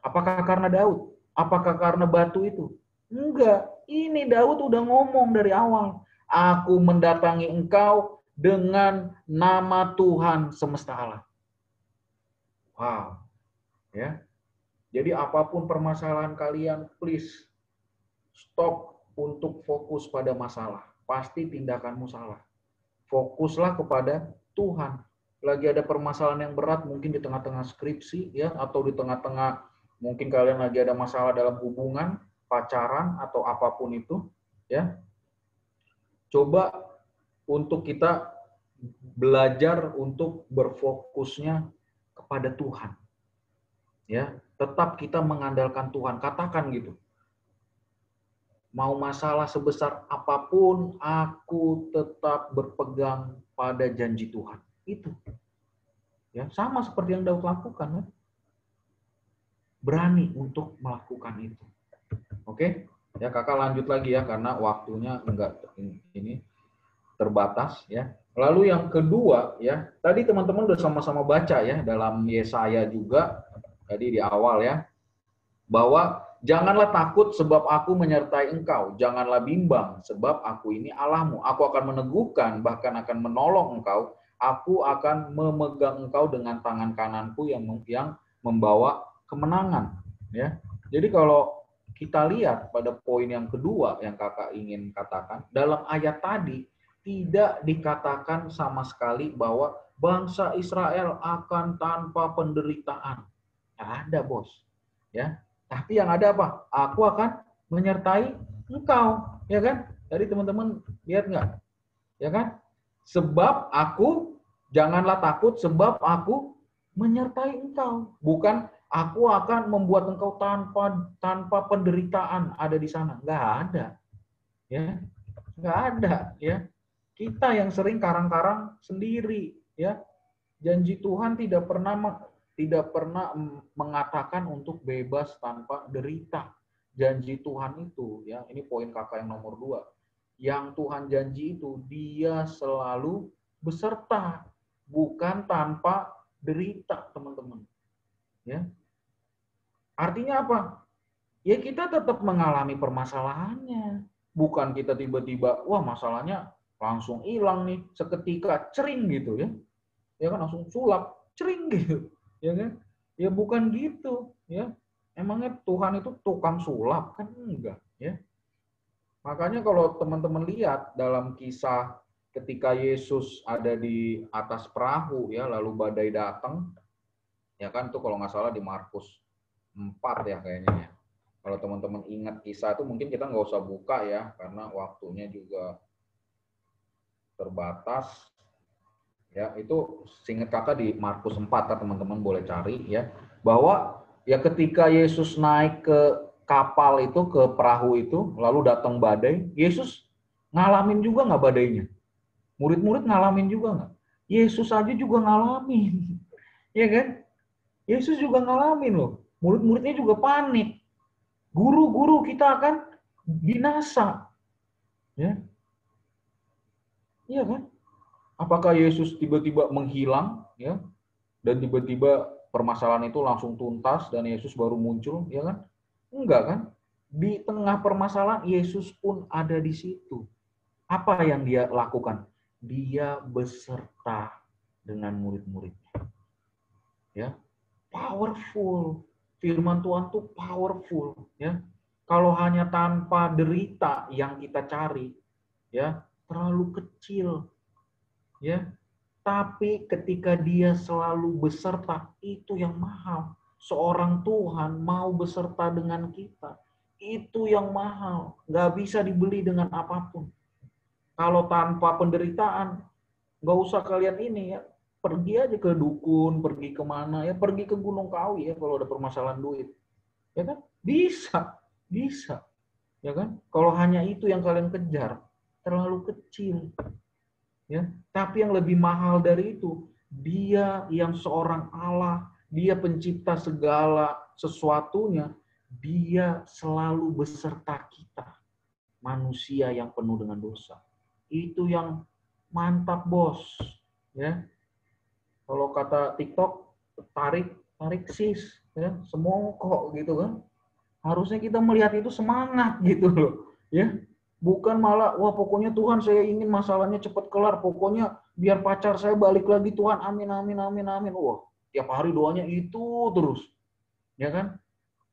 Apakah karena Daud? Apakah karena batu itu? Enggak. Ini Daud udah ngomong dari awal. Aku mendatangi engkau dengan nama Tuhan semesta alam. Wow. Ya. Jadi apapun permasalahan kalian, please stop untuk fokus pada masalah. Pasti tindakanmu salah. Fokuslah kepada Tuhan. Lagi ada permasalahan yang berat mungkin di tengah-tengah skripsi ya, atau di tengah-tengah mungkin kalian lagi ada masalah dalam hubungan, pacaran atau apapun itu ya. Coba untuk kita belajar untuk berfokusnya kepada Tuhan. Ya, tetap kita mengandalkan Tuhan. Katakan gitu. Mau masalah sebesar apapun, aku tetap berpegang pada janji Tuhan. Itu. Ya, sama seperti yang Daud lakukan. Kan? Berani untuk melakukan itu. Oke? Ya, kakak lanjut lagi ya, karena waktunya enggak ini terbatas ya. Lalu yang kedua ya, tadi teman-teman udah sama-sama baca ya dalam Yesaya juga tadi di awal ya, bahwa Janganlah takut sebab aku menyertai engkau. Janganlah bimbang sebab aku ini Allahmu. Aku akan meneguhkan, bahkan akan menolong engkau. Aku akan memegang engkau dengan tangan kananku yang membawa kemenangan. Ya. Jadi kalau kita lihat pada poin yang kedua yang kakak ingin katakan, dalam ayat tadi tidak dikatakan sama sekali bahwa bangsa Israel akan tanpa penderitaan. Nggak ada, bos. Ya. Tapi yang ada apa? Aku akan menyertai engkau, ya kan? Tadi teman-teman lihat nggak? Ya kan? Sebab aku, janganlah takut sebab aku menyertai engkau. Bukan aku akan membuat engkau tanpa penderitaan ada di sana. Nggak ada. Ya. Nggak ada, ya. Kita yang sering karang-karang sendiri, ya. Janji Tuhan tidak pernah mengatakan untuk bebas tanpa derita. Janji Tuhan itu, ya, ini poin kakak yang nomor 2. Yang Tuhan janji itu, dia selalu beserta, bukan tanpa derita, teman-teman. Ya. Artinya apa? Ya kita tetap mengalami permasalahannya. Bukan kita tiba-tiba, wah masalahnya langsung hilang nih, seketika cering gitu ya. Ya kan langsung sulap, cering gitu. Ya kan? Ya bukan gitu, ya. Emangnya Tuhan itu tukang sulap kan enggak, ya. Makanya kalau teman-teman lihat dalam kisah ketika Yesus ada di atas perahu ya, lalu badai datang, ya kan tuh kalau nggak salah di Markus 4 ya kayaknya ya. Kalau teman-teman ingat kisah itu mungkin kita nggak usah buka ya, karena waktunya juga terbatas. Ya, itu seingat kakak di Markus 4 kan teman-teman boleh cari ya. Bahwa ya ketika Yesus naik ke kapal itu, ke perahu itu, lalu datang badai, Yesus ngalamin juga nggak badainya? Murid-murid ngalamin juga nggak? Yesus aja juga ngalamin. Ya kan? Yesus juga ngalamin loh. Murid-muridnya juga panik. Guru-guru kita akan binasa. Ya. Iya kan? Apakah Yesus tiba-tiba menghilang ya? Dan tiba-tiba permasalahan itu langsung tuntas dan Yesus baru muncul, ya kan? Enggak kan? Di tengah permasalahan Yesus pun ada di situ. Apa yang dia lakukan? Dia beserta dengan murid-muridnya. Ya. Powerful. Firman Tuhan tuh powerful, ya. Kalau hanya tanpa derita yang kita cari, ya, terlalu kecil. Ya. Tapi ketika dia selalu beserta, itu yang mahal. Seorang Tuhan mau beserta dengan kita. Itu yang mahal. Nggak bisa dibeli dengan apapun. Kalau tanpa penderitaan, nggak usah kalian ini ya. Pergi aja ke dukun, pergi kemana ya. Pergi ke Gunung Kawi ya kalau ada permasalahan duit. Ya kan? Bisa. Bisa. Ya kan? Kalau hanya itu yang kalian kejar, terlalu kecil. Ya, tapi yang lebih mahal dari itu, dia yang seorang Allah, dia pencipta segala sesuatunya, dia selalu beserta kita, manusia yang penuh dengan dosa. Itu yang mantap, bos. Ya, kalau kata TikTok, tarik sis, ya, semongkok gitu kan. Harusnya kita melihat itu semangat gitu loh, ya. Bukan malah, wah pokoknya Tuhan saya ingin masalahnya cepat kelar, pokoknya biar pacar saya balik lagi Tuhan, amin, amin, amin, amin. Wah, tiap hari doanya itu terus. Ya kan?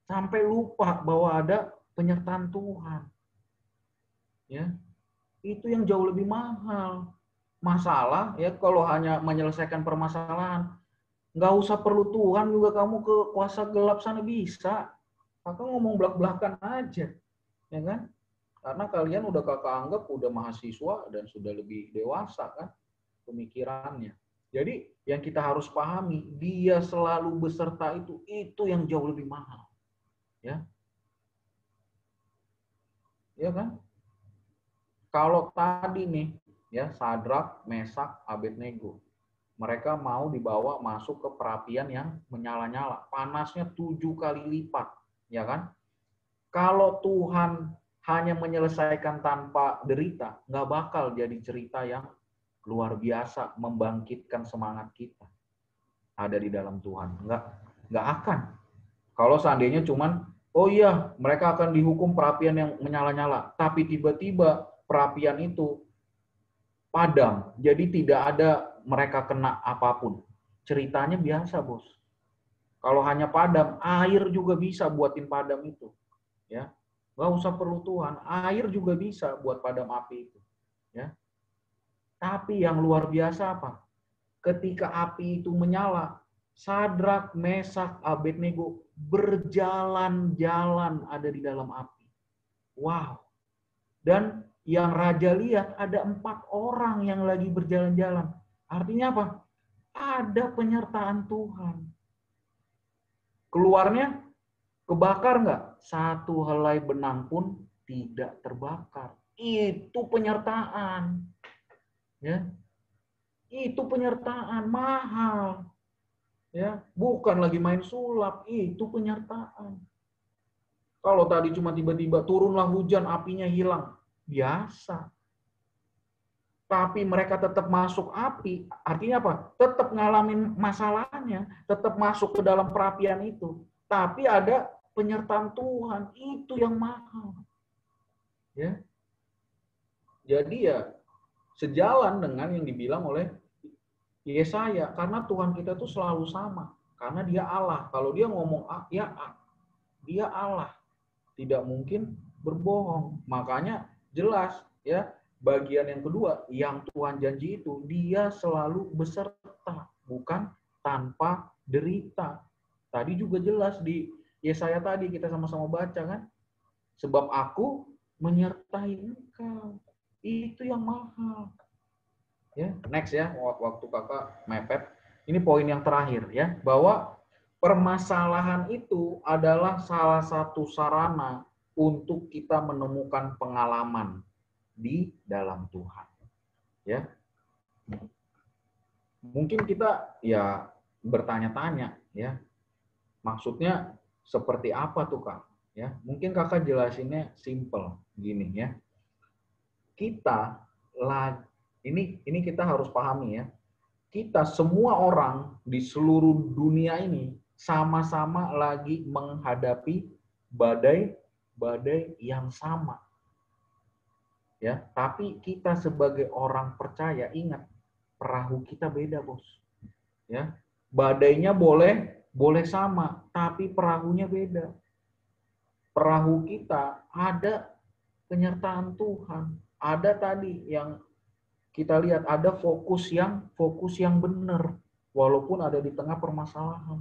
Sampai lupa bahwa ada penyertaan Tuhan. Ya. Itu yang jauh lebih mahal. Masalah, ya kalau hanya menyelesaikan permasalahan, nggak usah perlu Tuhan juga kamu ke kuasa gelap sana bisa. Kakak ngomong belak-belakan aja. Ya kan? Karena kalian udah kakak anggap udah mahasiswa dan sudah lebih dewasa kan pemikirannya. Jadi yang kita harus pahami, dia selalu beserta itu yang jauh lebih mahal. Ya. Ya kan? Kalau tadi nih, ya Sadrak, Mesak, Abednego, mereka mau dibawa masuk ke perapian yang menyala-nyala, panasnya 7 kali lipat, ya kan? Kalau Tuhan hanya menyelesaikan tanpa derita, nggak bakal jadi cerita yang luar biasa, membangkitkan semangat kita ada di dalam Tuhan. Nggak akan. Kalau seandainya cuman oh iya, mereka akan dihukum perapian yang menyala-nyala. Tapi tiba-tiba perapian itu padam. Jadi tidak ada mereka kena apapun. Ceritanya biasa, Bos. Kalau hanya padam, air juga bisa buatin padam itu. Ya, nggak usah perlu Tuhan, air juga bisa buat padam api itu. Ya. Tapi yang luar biasa apa? Ketika api itu menyala, Sadrak, Mesak, Abednego berjalan-jalan ada di dalam api. Wow. Dan yang raja lihat ada 4 orang yang lagi berjalan-jalan. Artinya apa? Ada penyertaan Tuhan. Keluarnya kebakar nggak? 1 helai benang pun tidak terbakar. Itu penyertaan. Ya. Itu penyertaan mahal. Ya, bukan lagi main sulap, itu penyertaan. Kalau tadi cuma tiba-tiba turunlah hujan, apinya hilang, biasa. Tapi mereka tetap masuk api, artinya apa? Tetap ngalamin masalahnya, tetap masuk ke dalam perapian itu. Tapi ada penyertaan Tuhan, itu yang mahal. Ya. Jadi ya sejalan dengan yang dibilang oleh Yesaya, karena Tuhan kita tuh selalu sama, karena Dia Allah. Kalau Dia ngomong A, ya A. Dia Allah, tidak mungkin berbohong. Makanya jelas ya, bagian yang kedua, yang Tuhan janji itu Dia selalu beserta, bukan tanpa derita. Tadi juga jelas di Yesaya tadi kita sama-sama baca kan, sebab aku menyertai engkau. Itu yang mahal. Ya, next ya, waktu kakak mepet. Ini poin yang terakhir ya, bahwa permasalahan itu adalah salah satu sarana untuk kita menemukan pengalaman di dalam Tuhan. Ya, mungkin kita ya bertanya-tanya ya, maksudnya seperti apa tuh Kak? Ya, mungkin kakak jelasinnya simple gini ya. Kita lagi ini kita harus pahami ya. Kita semua orang di seluruh dunia ini sama-sama lagi menghadapi badai yang sama. Ya, tapi kita sebagai orang percaya ingat, perahu kita beda, Bos. Ya. Badainya boleh sama, tapi perahunya beda. Perahu kita ada penyertaan Tuhan. Ada tadi yang kita lihat ada fokus yang benar walaupun ada di tengah permasalahan.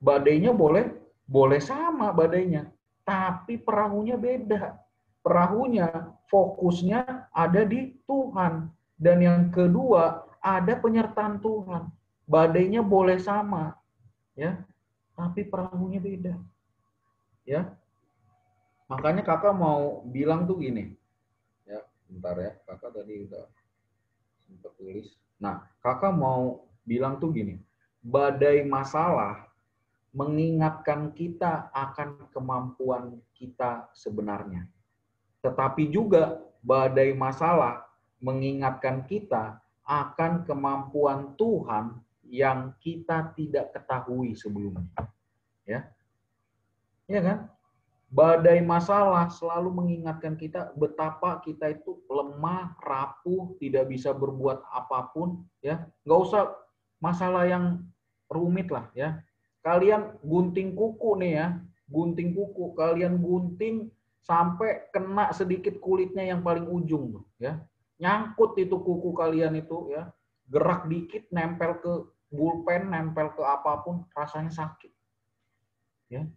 Badainya boleh sama badainya, tapi perahunya beda. Perahunya fokusnya ada di Tuhan, dan yang kedua ada penyertaan Tuhan. Badainya boleh sama ya, tapi perahunya beda. Ya. Makanya kakak mau bilang tuh gini. Bentar ya, kakak tadi udah sempat tulis. Nah, kakak mau bilang tuh gini, badai masalah mengingatkan kita akan kemampuan kita sebenarnya. Tetapi juga badai masalah mengingatkan kita akan kemampuan Tuhan yang kita tidak ketahui sebelumnya. Ya. Iya kan? Badai masalah selalu mengingatkan kita betapa kita itu lemah, rapuh, tidak bisa berbuat apapun. Ya, nggak usah masalah yang rumit lah. Ya, kalian gunting kuku nih ya, gunting kuku, kalian gunting sampai kena sedikit kulitnya yang paling ujung, ya, nyangkut itu kuku kalian itu, ya, gerak dikit, nempel ke pulpen, nempel ke apapun, rasanya sakit. Ya.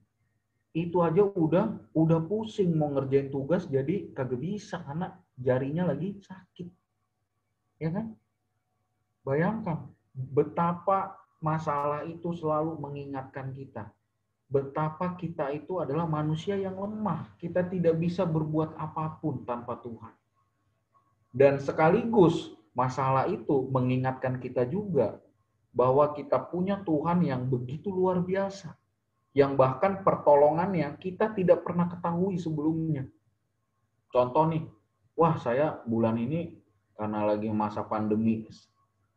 Itu aja udah pusing mau ngerjain tugas jadi kagak bisa karena jarinya lagi sakit. Ya kan? Bayangkan betapa masalah itu selalu mengingatkan kita. Betapa kita itu adalah manusia yang lemah. Kita tidak bisa berbuat apapun tanpa Tuhan. Dan sekaligus masalah itu mengingatkan kita juga bahwa kita punya Tuhan yang begitu luar biasa. Yang bahkan pertolongannya kita tidak pernah ketahui sebelumnya. Contoh nih, wah saya bulan ini karena lagi masa pandemi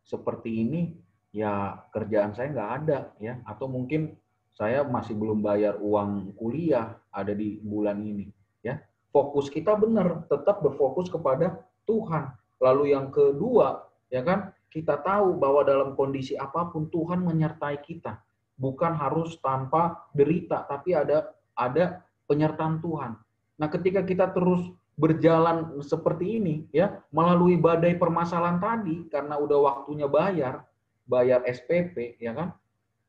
seperti ini, ya kerjaan saya nggak ada, ya, atau mungkin saya masih belum bayar uang kuliah ada di bulan ini, ya. Fokus kita benar, tetap berfokus kepada Tuhan. Lalu yang kedua, ya kan, kita tahu bahwa dalam kondisi apapun Tuhan menyertai kita. Bukan harus tanpa derita, tapi ada penyertaan Tuhan. Nah, ketika kita terus berjalan seperti ini, ya, melalui badai permasalahan tadi, karena udah waktunya bayar SPP, ya kan,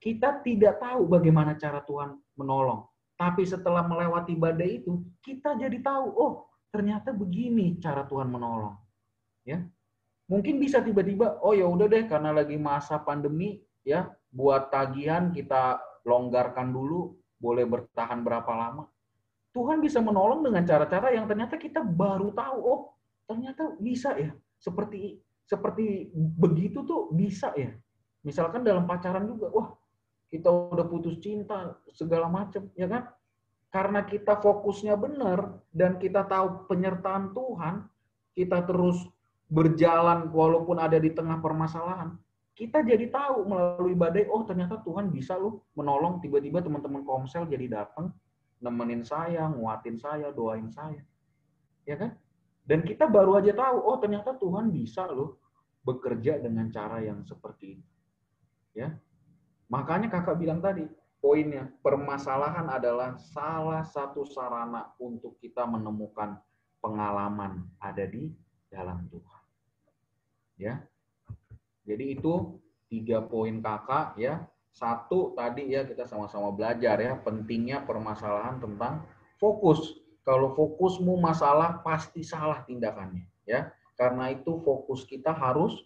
kita tidak tahu bagaimana cara Tuhan menolong. Tapi setelah melewati badai itu, kita jadi tahu, oh ternyata begini cara Tuhan menolong. Ya, mungkin bisa tiba-tiba, oh ya udah deh, karena lagi masa pandemi, ya, buat tagihan kita longgarkan dulu, boleh bertahan berapa lama. Tuhan bisa menolong dengan cara-cara yang ternyata kita baru tahu, oh ternyata bisa ya, seperti begitu tuh bisa ya. Misalkan dalam pacaran juga, wah kita udah putus cinta segala macam, ya kan? Karena kita fokusnya benar dan kita tahu penyertaan Tuhan, kita terus berjalan walaupun ada di tengah permasalahan, kita jadi tahu melalui badai, oh ternyata Tuhan bisa loh menolong. Tiba-tiba teman-teman Komsel jadi datang, nemenin saya, nguatin saya, doain saya. Ya kan? Dan kita baru aja tahu, oh ternyata Tuhan bisa loh bekerja dengan cara yang seperti itu. Ya. Makanya kakak bilang tadi, poinnya, permasalahan adalah salah satu sarana untuk kita menemukan pengalaman ada di dalam Tuhan. Ya. Jadi itu 3 poin kakak, ya. 1 tadi ya kita sama-sama belajar ya, pentingnya permasalahan tentang fokus. Kalau fokusmu masalah pasti salah tindakannya, ya. Karena itu fokus kita harus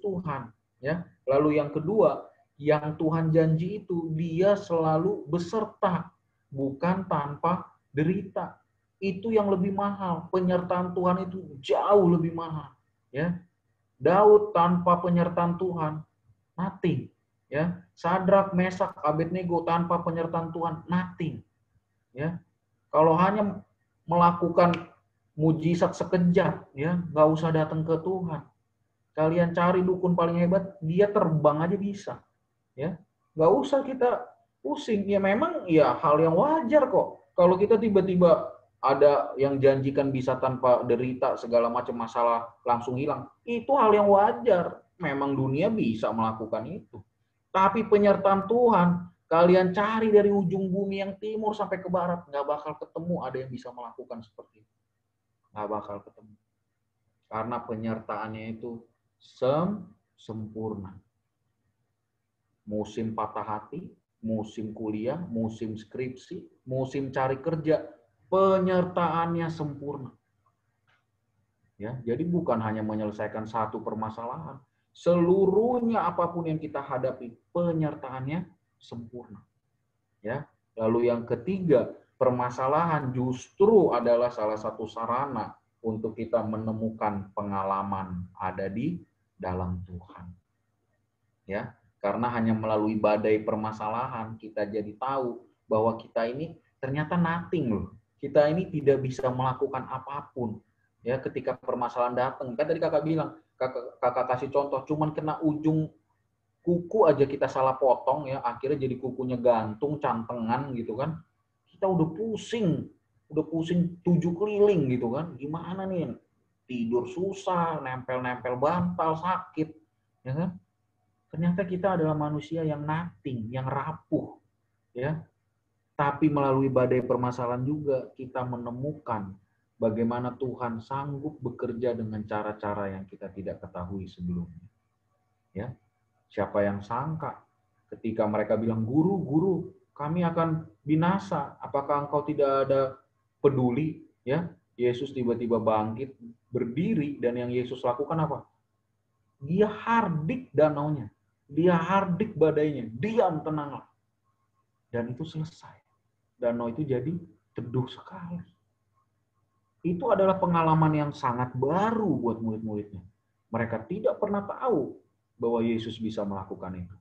Tuhan, ya. Lalu yang kedua, yang Tuhan janji itu dia selalu beserta, bukan tanpa derita. Itu yang lebih mahal. Penyertaan Tuhan itu jauh lebih mahal, ya. Daud tanpa penyertaan Tuhan nothing, ya. Sadrak, Mesak, Abednego tanpa penyertaan Tuhan nothing, ya. Kalau hanya melakukan mujizat sekejap, ya, nggak usah datang ke Tuhan. Kalian cari dukun paling hebat, dia terbang aja bisa, ya. Nggak usah kita pusing. Ya memang ya hal yang wajar kok. Kalau kita tiba-tiba ada yang janjikan bisa tanpa derita, segala macam masalah langsung hilang, itu hal yang wajar. Memang dunia bisa melakukan itu. Tapi penyertaan Tuhan, kalian cari dari ujung bumi yang timur sampai ke barat, nggak bakal ketemu ada yang bisa melakukan seperti itu. Nggak bakal ketemu. Karena penyertaannya itu sempurna. Musim patah hati, musim kuliah, musim skripsi, musim cari kerja, penyertaannya sempurna. Ya, jadi bukan hanya menyelesaikan satu permasalahan, seluruhnya apapun yang kita hadapi, penyertaannya sempurna. Ya. Lalu yang ketiga, permasalahan justru adalah salah satu sarana untuk kita menemukan pengalaman ada di dalam Tuhan. Ya, karena hanya melalui badai permasalahan kita jadi tahu bahwa kita ini ternyata nothing loh. Kita ini tidak bisa melakukan apapun. Ya, ketika permasalahan datang, kan tadi kakak bilang, kakak kasih contoh, cuman kena ujung kuku aja kita salah potong ya, akhirnya jadi kukunya gantung, cantengan gitu kan. Kita udah pusing 7 keliling gitu kan. Gimana nih? Tidur susah, nempel-nempel bantal, sakit, ya kan? Ternyata kita adalah manusia yang nothing, yang rapuh, ya. Tapi melalui badai permasalahan juga kita menemukan bagaimana Tuhan sanggup bekerja dengan cara-cara yang kita tidak ketahui sebelumnya. Ya. Siapa yang sangka ketika mereka bilang, "Guru, guru, kami akan binasa. Apakah engkau tidak ada peduli?" Ya. Yesus tiba-tiba bangkit, berdiri, dan yang Yesus lakukan apa? Dia hardik danaunya. Dia hardik badainya. Diam, tenanglah. Dan itu selesai. Danau itu jadi teduh sekali. Itu adalah pengalaman yang sangat baru buat murid-muridnya. Mereka tidak pernah tahu bahwa Yesus bisa melakukan itu.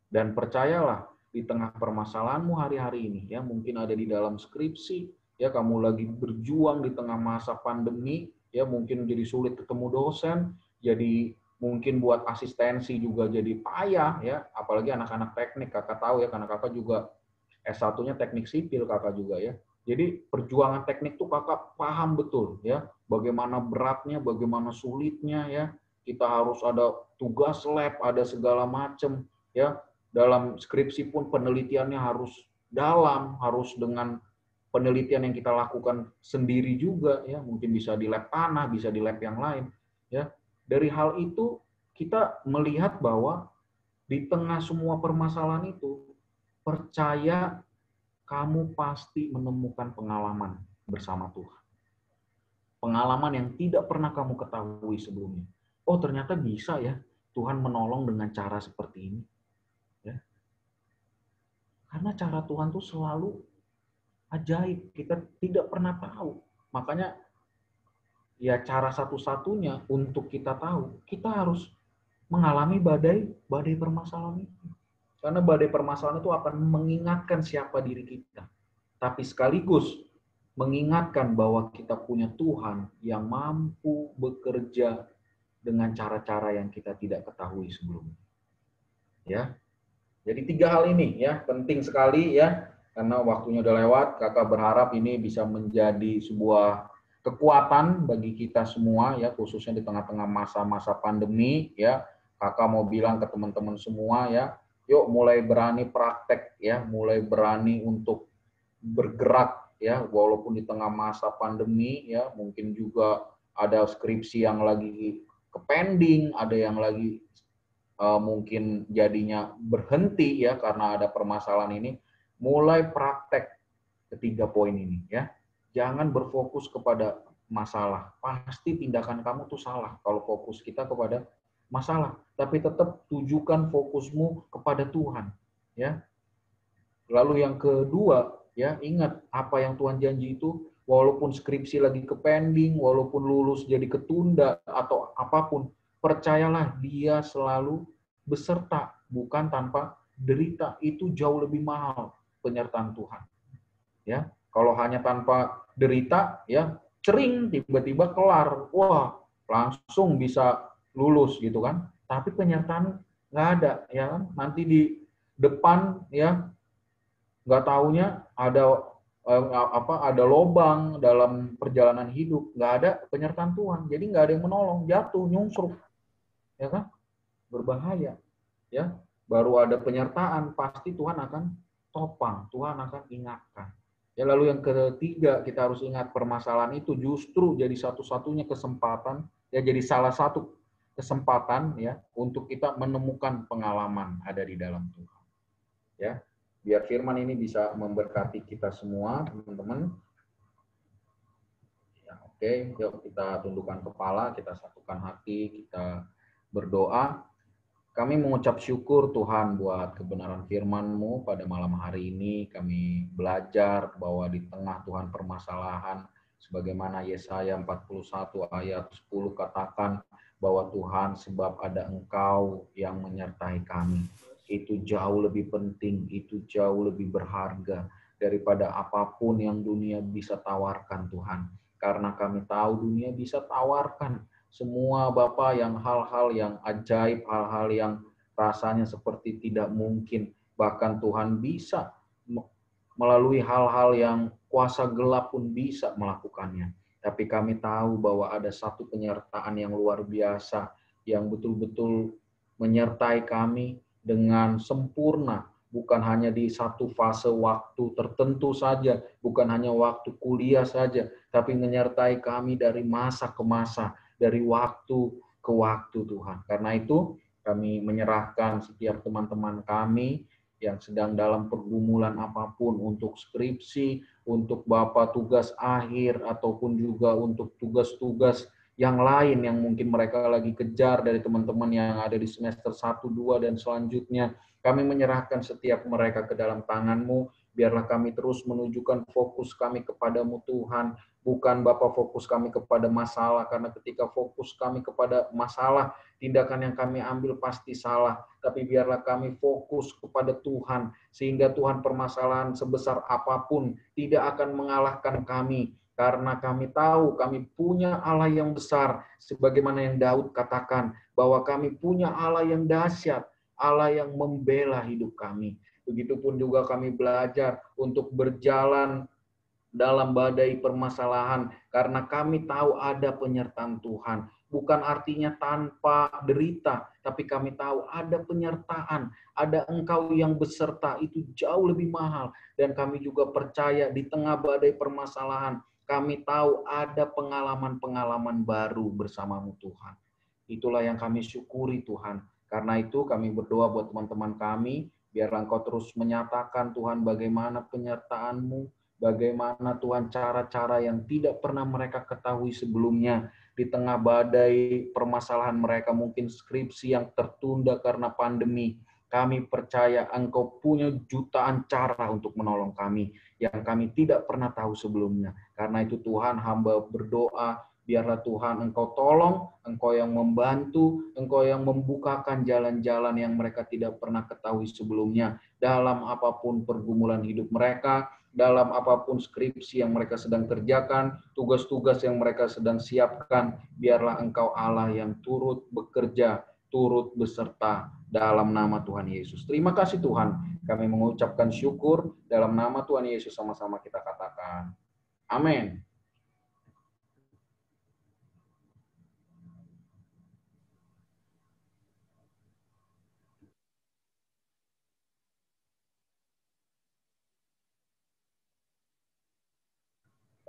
Dan percayalah, di tengah permasalahanmu hari-hari ini, ya mungkin ada di dalam skripsi, ya kamu lagi berjuang di tengah masa pandemi, ya mungkin jadi sulit ketemu dosen, jadi mungkin buat asistensi juga jadi payah, ya apalagi anak-anak teknik. Kakak tahu ya, karena kakak juga S1-nya teknik sipil kakak juga ya. Jadi perjuangan teknik tuh kakak paham betul ya, bagaimana beratnya, bagaimana sulitnya ya. Kita harus ada tugas lab, ada segala macam ya. Dalam skripsi pun penelitiannya harus dalam, harus dengan penelitian yang kita lakukan sendiri juga ya, mungkin bisa di lab tanah, bisa di lab yang lain ya. Dari hal itu kita melihat bahwa di tengah semua permasalahan itu, percaya kamu pasti menemukan pengalaman bersama Tuhan. Pengalaman yang tidak pernah kamu ketahui sebelumnya. Oh, ternyata bisa ya Tuhan menolong dengan cara seperti ini. Ya. Karena cara Tuhan tuh selalu ajaib, kita tidak pernah tahu. Makanya ya cara satu-satunya untuk kita tahu, kita harus mengalami badai permasalahan itu. Karena badai permasalahan itu akan mengingatkan siapa diri kita. Tapi sekaligus mengingatkan bahwa kita punya Tuhan yang mampu bekerja dengan cara-cara yang kita tidak ketahui sebelumnya. Ya. Jadi 3 hal ini ya penting sekali ya. Karena waktunya udah lewat, kakak berharap ini bisa menjadi sebuah kekuatan bagi kita semua ya, khususnya di tengah-tengah masa-masa pandemi ya. Kakak mau bilang ke teman-teman semua ya, yuk mulai berani praktek ya, mulai berani untuk bergerak ya, walaupun di tengah masa pandemi ya, mungkin juga ada skripsi yang lagi pending, ada yang lagi mungkin jadinya berhenti ya karena ada permasalahan ini. Mulai praktek ketiga poin ini ya. Jangan berfokus kepada masalah. Pasti tindakan kamu tuh salah kalau fokus kita kepada masalah, tapi tetap tujukan fokusmu kepada Tuhan ya. Lalu yang kedua ya, ingat apa yang Tuhan janji itu, walaupun skripsi lagi ke pending, walaupun lulus jadi ketunda atau apapun, percayalah Dia selalu beserta, bukan tanpa derita. Itu jauh lebih mahal penyertaan Tuhan. Ya, kalau hanya tanpa derita ya, cering tiba-tiba kelar. Wah, langsung bisa lulus gitu kan. Tapi penyertaan nggak ada ya kan. Nanti di depan ya nggak taunya ada lobang dalam perjalanan hidup, nggak ada penyertaan Tuhan. Jadi nggak ada yang menolong, jatuh, nyungsruk. Ya kan? Berbahaya. Ya, baru ada penyertaan, pasti Tuhan akan topang, Tuhan akan ingatkan. Ya, lalu yang ketiga, kita harus ingat permasalahan itu justru jadi satu-satunya kesempatan, ya jadi salah satu kesempatan ya untuk kita menemukan pengalaman ada di dalam Tuhan. Ya, biar firman ini bisa memberkati kita semua, teman-teman. Ya, oke, yuk kita tundukkan kepala, kita satukan hati, kita berdoa. Kami mengucap syukur Tuhan buat kebenaran firman-Mu pada malam hari ini. Kami belajar bahwa di tengah Tuhan permasalahan, sebagaimana Yesaya 41 ayat 10 katakan bahwa Tuhan sebab ada Engkau yang menyertai kami. Itu jauh lebih penting, itu jauh lebih berharga daripada apapun yang dunia bisa tawarkan Tuhan. Karena kami tahu dunia bisa tawarkan semua Bapa yang hal-hal yang ajaib, hal-hal yang rasanya seperti tidak mungkin. Bahkan Tuhan bisa melalui hal-hal yang kuasa gelap pun bisa melakukannya. Tapi kami tahu bahwa ada satu penyertaan yang luar biasa yang betul-betul menyertai kami dengan sempurna. Bukan hanya di satu fase waktu tertentu saja, bukan hanya waktu kuliah saja, tapi menyertai kami dari masa ke masa, dari waktu ke waktu Tuhan. Karena itu kami menyerahkan setiap teman-teman kami yang sedang dalam pergumulan apapun untuk skripsi, untuk Bapak tugas akhir, ataupun juga untuk tugas-tugas yang lain yang mungkin mereka lagi kejar dari teman-teman yang ada di semester 1, 2, dan selanjutnya. Kami menyerahkan setiap mereka ke dalam tangan-Mu. Biarlah kami terus menunjukkan fokus kami kepadamu Tuhan. Bukan Bapak fokus kami kepada masalah, karena ketika fokus kami kepada masalah, tindakan yang kami ambil pasti salah. Tapi biarlah kami fokus kepada Tuhan, sehingga Tuhan permasalahan sebesar apapun tidak akan mengalahkan kami. Karena kami tahu kami punya Allah yang besar, sebagaimana yang Daud katakan, bahwa kami punya Allah yang dahsyat, Allah yang membela hidup kami. Begitupun juga kami belajar untuk berjalan dalam badai permasalahan, karena kami tahu ada penyertaan Tuhan. Bukan artinya tanpa derita, tapi kami tahu ada penyertaan, ada Engkau yang beserta, itu jauh lebih mahal. Dan kami juga percaya di tengah badai permasalahan, kami tahu ada pengalaman-pengalaman baru bersamamu Tuhan. Itulah yang kami syukuri Tuhan. Karena itu kami berdoa buat teman-teman kami, biarlah Engkau terus menyatakan Tuhan bagaimana penyertaan-Mu, bagaimana Tuhan cara-cara yang tidak pernah mereka ketahui sebelumnya. Di tengah badai permasalahan mereka, mungkin skripsi yang tertunda karena pandemi, kami percaya Engkau punya jutaan cara untuk menolong kami yang kami tidak pernah tahu sebelumnya. Karena itu Tuhan, hamba berdoa, biarlah Tuhan Engkau tolong, Engkau yang membantu, Engkau yang membukakan jalan-jalan yang mereka tidak pernah ketahui sebelumnya. Dalam apapun pergumulan hidup mereka, dalam apapun skripsi yang mereka sedang kerjakan, tugas-tugas yang mereka sedang siapkan, biarlah Engkau Allah yang turut bekerja, turut beserta dalam nama Tuhan Yesus. Terima kasih Tuhan, kami mengucapkan syukur dalam nama Tuhan Yesus, sama-sama kita katakan. Amin.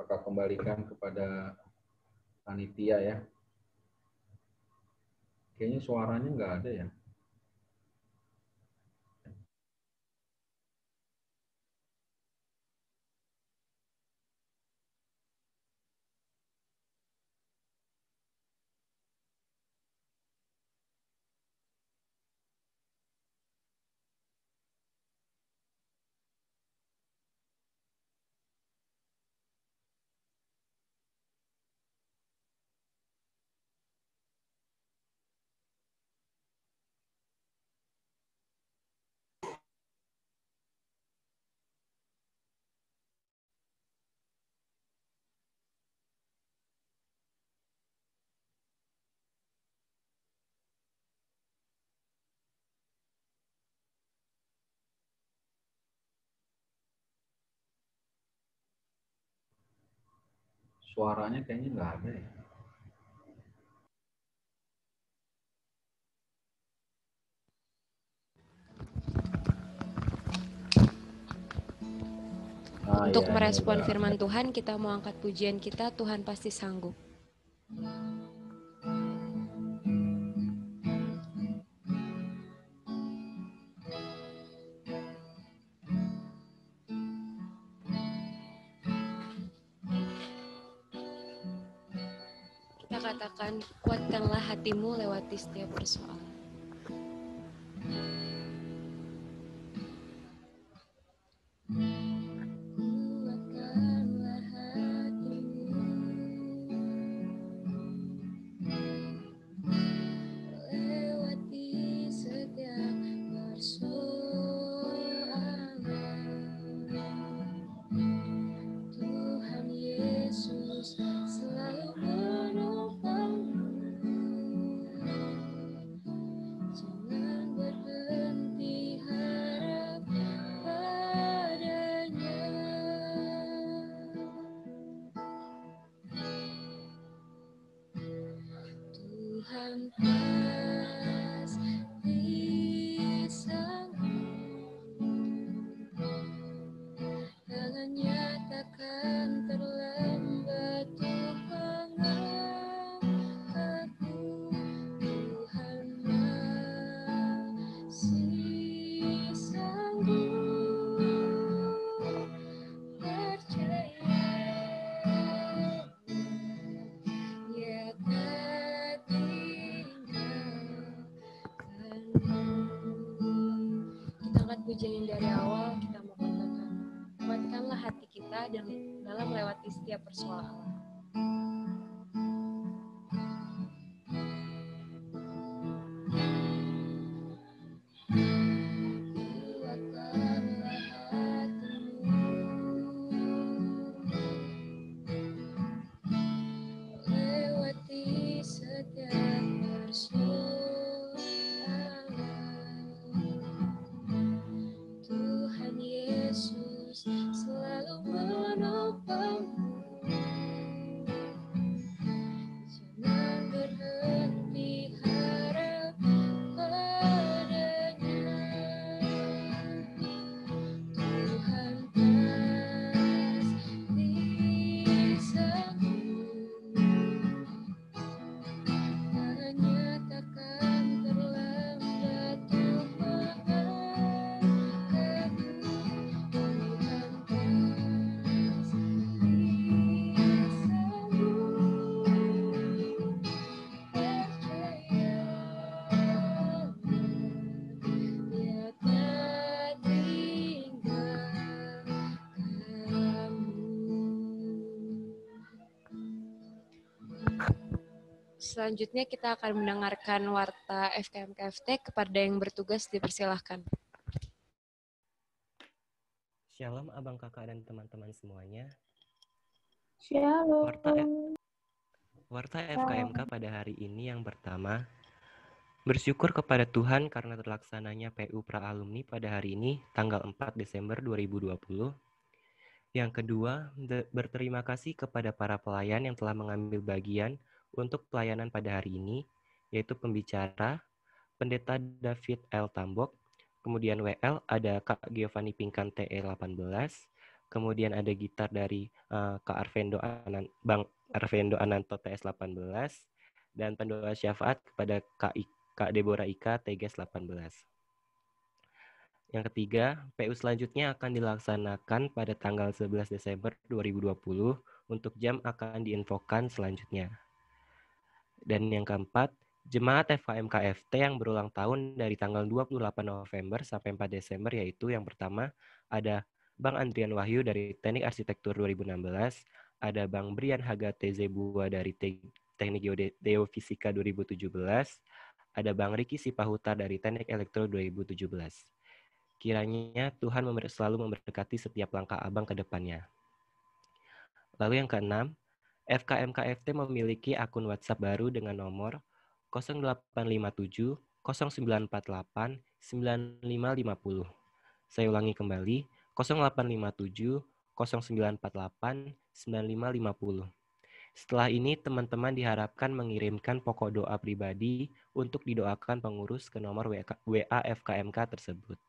Apakah kembalikan kepada panitia ya. Kayaknya suaranya nggak ada ya. Suaranya kayaknya nggak ada ya. Untuk merespon firman Tuhan, kita mau angkat pujian kita, Tuhan pasti sanggup. Kita katakan, kuatkanlah hatimu lewati setiap persoalan. Pujian dari awal kita mau katakan, kuatkanlah hati kita dalam melewati setiap persoalan. Selanjutnya kita akan mendengarkan warta FKM KFT. Kepada yang bertugas dipersilahkan. Shalom abang kakak dan teman-teman semuanya. Shalom. Warta FKMK pada hari ini yang pertama, bersyukur kepada Tuhan karena terlaksananya PU Pra Alumni pada hari ini tanggal 4 Desember 2020. Yang kedua, berterima kasih kepada para pelayan yang telah mengambil bagian untuk pelayanan pada hari ini, yaitu pembicara, Pendeta David L. Tambok, kemudian WL ada Kak Giovanni Pinkan TE 18, kemudian ada gitar dari Kak Bang Arvendo Ananto TS 18, dan pendoa syafaat kepada Kak Deborah Ika TGS 18. Yang ketiga, PU selanjutnya akan dilaksanakan pada tanggal 11 Desember 2020, untuk jam akan diinfokan selanjutnya. Dan yang keempat, Jemaat FKM KFT yang berulang tahun dari tanggal 28 November sampai 4 Desember, yaitu yang pertama ada Bang Andrian Wahyu dari Teknik Arsitektur 2016, ada Bang Brian Haga TZ Bua dari Teknik Geofisika 2017, ada Bang Riki Sipahutar dari Teknik Elektro 2017. Kiranya Tuhan selalu memberkati setiap langkah abang ke depannya. Lalu yang keenam, FKM KFT memiliki akun WhatsApp baru dengan nomor 0857 0948 9550. Saya ulangi kembali, 0857 0948 9550. Setelah ini teman-teman diharapkan mengirimkan pokok doa pribadi untuk didoakan pengurus ke nomor WA FKMK tersebut.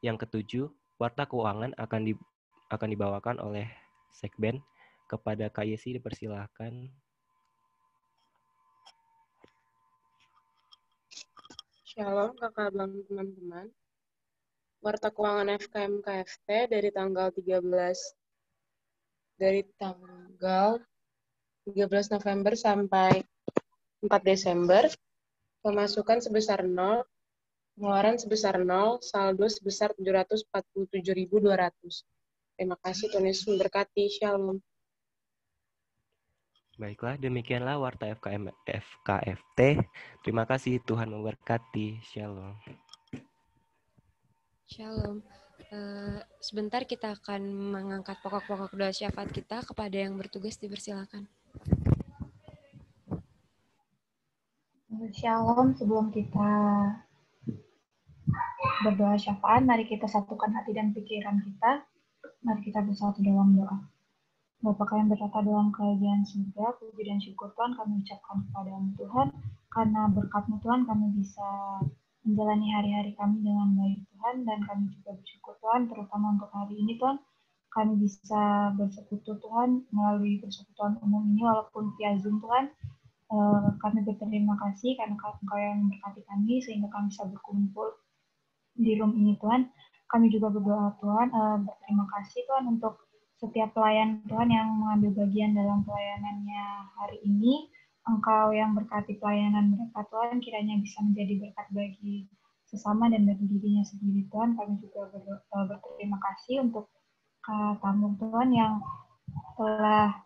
Yang ketujuh, warta keuangan akan dibawakan oleh Sekben. Kepada Kak Yesi dipersilahkan. Shalom kakak abang teman-teman. Warta keuangan FKM KFT dari tanggal 13 November sampai 4 Desember. Pemasukan sebesar 0, pengeluaran sebesar 0, saldo sebesar 747.200. Terima kasih, Tuhan Yesus memberkati. Shalom. Baiklah, demikianlah warta FKFT. Terima kasih, Tuhan memberkati. Shalom. Shalom. Sebentar kita akan mengangkat pokok-pokok doa syafaat kita. Kepada yang bertugas dipersilakan. Shalom. Sebelum kita berdoa syafaat, mari kita satukan hati dan pikiran kita. Mari kita bersatu dalam doa. Bapa kami yang bertata dalam kerajaan surga, puji dan syukur Tuhan kami ucapkan kepada-Mu Tuhan, karena berkat-Mu Tuhan kami bisa menjalani hari-hari kami dengan baik Tuhan, dan kami juga bersyukur Tuhan, terutama untuk hari ini Tuhan, kami bisa bersekutu Tuhan melalui persekutuan umum ini walaupun via Zoom Tuhan. Kami berterima kasih karena Engkau yang memberkati kami sehingga kami bisa berkumpul di room ini Tuhan. Kami juga berdoa Tuhan, berterima kasih Tuhan untuk setiap pelayan Tuhan yang mengambil bagian dalam pelayanannya hari ini. Engkau yang berkati pelayanan mereka Tuhan, kiranya bisa menjadi berkat bagi sesama dan bagi dirinya sendiri Tuhan. Kami juga berterima kasih untuk tamu Tuhan yang telah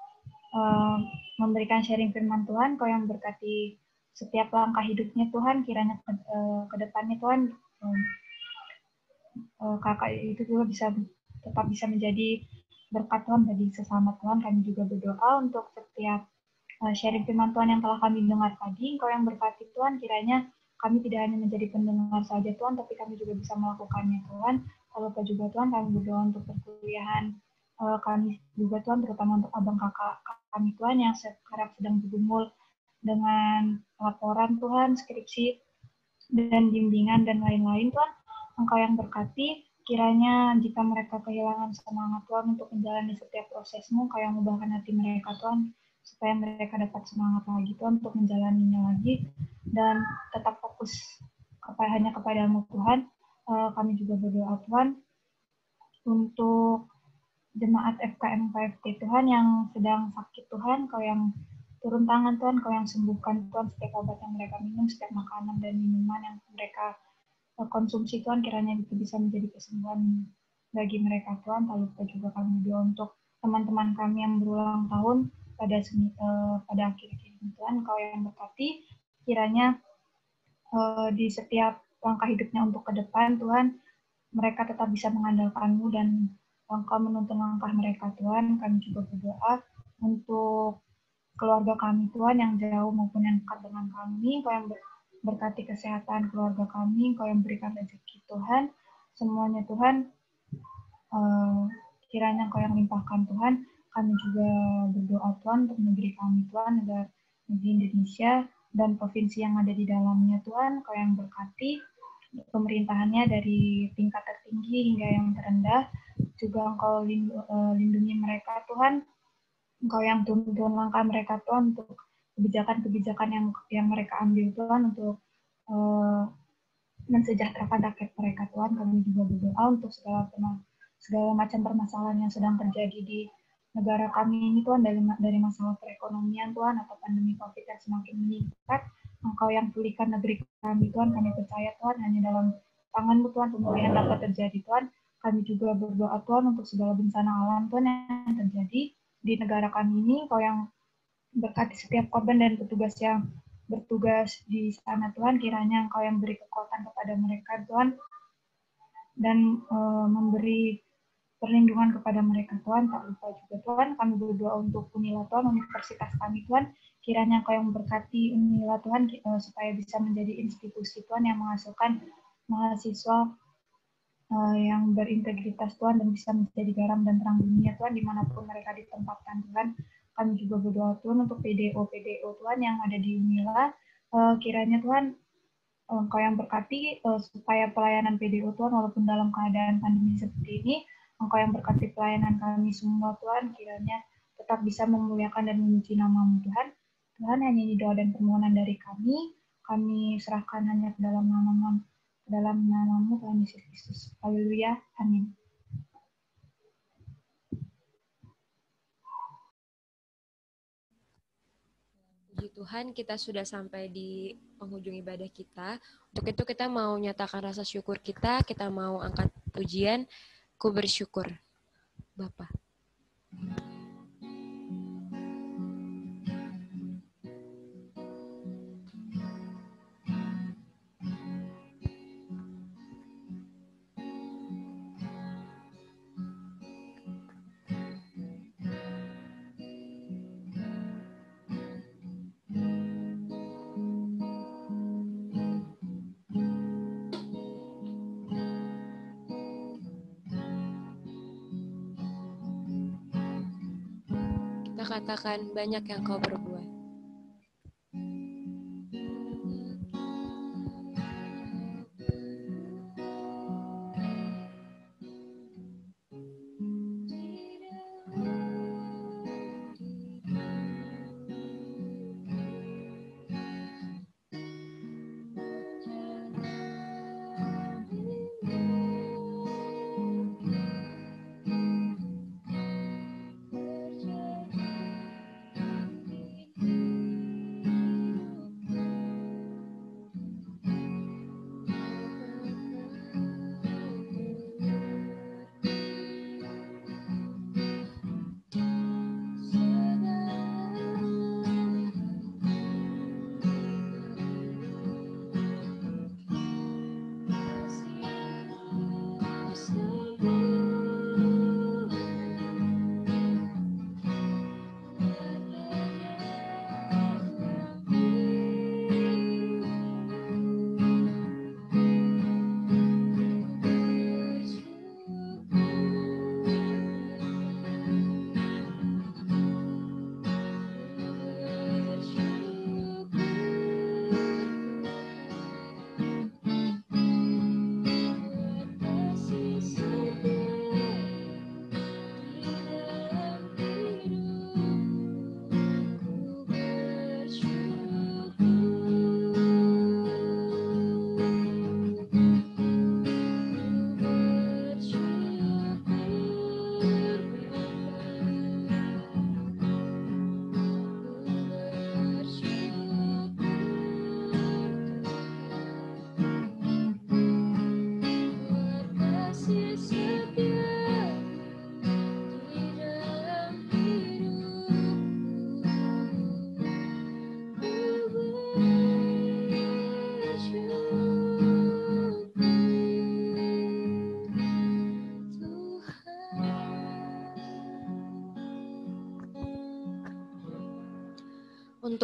memberikan sharing firman Tuhan. Kau yang berkati setiap langkah hidupnya Tuhan, kiranya ke depannya Tuhan kakak itu juga tetap bisa menjadi berkat Tuhan bagi sesama Tuhan. Kami juga berdoa untuk setiap sharing firman Tuhan yang telah kami dengar tadi. Engkau yang berkati Tuhan, kiranya kami tidak hanya menjadi pendengar saja Tuhan, tapi kami juga bisa melakukannya Tuhan. Kalau juga Tuhan, kami berdoa untuk perkuliahan kami juga Tuhan, terutama untuk abang kakak kami Tuhan yang sekarang sedang bergumul dengan laporan Tuhan, skripsi, dan bimbingan dan lain-lain Tuhan. Engkau yang berkati, kiranya jika mereka kehilangan semangat Tuhan untuk menjalani setiap prosesmu, Engkau yang mengubahkan hati mereka Tuhan, supaya mereka dapat semangat lagi Tuhan untuk menjalaninya lagi, dan tetap fokus hanya kepada-Mu Tuhan. Kami juga berdoa Tuhan untuk jemaat FKM KFT Tuhan yang sedang sakit Tuhan, Engkau yang turun tangan Tuhan, Engkau yang sembuhkan Tuhan setiap obat yang mereka minum, setiap makanan dan minuman yang mereka konsumsi Tuhan, kiranya itu bisa menjadi kesembuhan bagi mereka Tuhan. Lalu juga kami berdoa untuk teman-teman kami yang berulang tahun pada akhir-akhir Tuhan, Engkau yang berkati kiranya di setiap langkah hidupnya untuk ke depan, Tuhan, mereka tetap bisa mengandalkan-Mu dan Engkau menuntun langkah mereka, Tuhan. Kami juga berdoa untuk keluarga kami, Tuhan, yang jauh maupun yang dekat dengan kami. Engkau yang berkati kesehatan keluarga kami, Engkau yang berikan rezeki, Tuhan. Semuanya, Tuhan, kiranya Engkau yang limpahkan, Tuhan. Kami juga berdoa, Tuhan, untuk negeri kami, Tuhan, negara negeri Indonesia dan provinsi yang ada di dalamnya, Tuhan. Engkau yang berkati pemerintahannya dari tingkat tertinggi hingga yang terendah. Juga Engkau lindungi mereka, Tuhan. Engkau yang tuntun langkah mereka, Tuhan, untuk kebijakan-kebijakan yang mereka ambil, Tuhan, untuk mensejahterakan rakyat mereka, Tuhan. Kami juga berdoa untuk segala macam permasalahan yang sedang terjadi di negara kami ini, Tuhan, dari masalah perekonomian, Tuhan, atau pandemi COVID yang semakin meningkat. Engkau yang pulihkan negeri kami, Tuhan. Kami percaya, Tuhan, hanya dalam tangan-Mu, Tuhan, pemulihan dapat terjadi, Tuhan. Kami juga berdoa, Tuhan, untuk segala bencana alam, Tuhan, yang terjadi di negara kami ini. Engkau yang berkati setiap korban dan petugas yang bertugas di sana, Tuhan. Kiranya Engkau yang beri kekuatan kepada mereka, Tuhan, dan memberi perlindungan kepada mereka, Tuhan. Tak lupa juga, Tuhan, kami berdoa untuk Unila, Tuhan, universitas kami, Tuhan. Kiranya Engkau yang berkati Unila, Tuhan, supaya bisa menjadi institusi, Tuhan, yang menghasilkan mahasiswa yang berintegritas, Tuhan, dan bisa menjadi garam dan terang dunia, Tuhan, dimanapun mereka ditempatkan, Tuhan. Kami juga berdoa, Tuhan, untuk PDO, Tuhan, yang ada di Unila. Kiranya, Tuhan, Engkau yang berkati supaya pelayanan PDO, Tuhan, walaupun dalam keadaan pandemi seperti ini, Engkau yang berkati pelayanan kami semua, Tuhan, kiranya tetap bisa memuliakan dan memuji nama-Mu, Tuhan. Tuhan, hanya ini doa dan permohonan dari kami serahkan hanya ke dalam nama-Mu, Tuhan Yesus Kristus. Haleluya, amin. Puji Tuhan, kita sudah sampai di penghujung ibadah kita. Untuk itu kita mau nyatakan rasa syukur kita mau angkat pujian, ku bersyukur, Bapa. Kita katakan banyak yang Kau berbuat.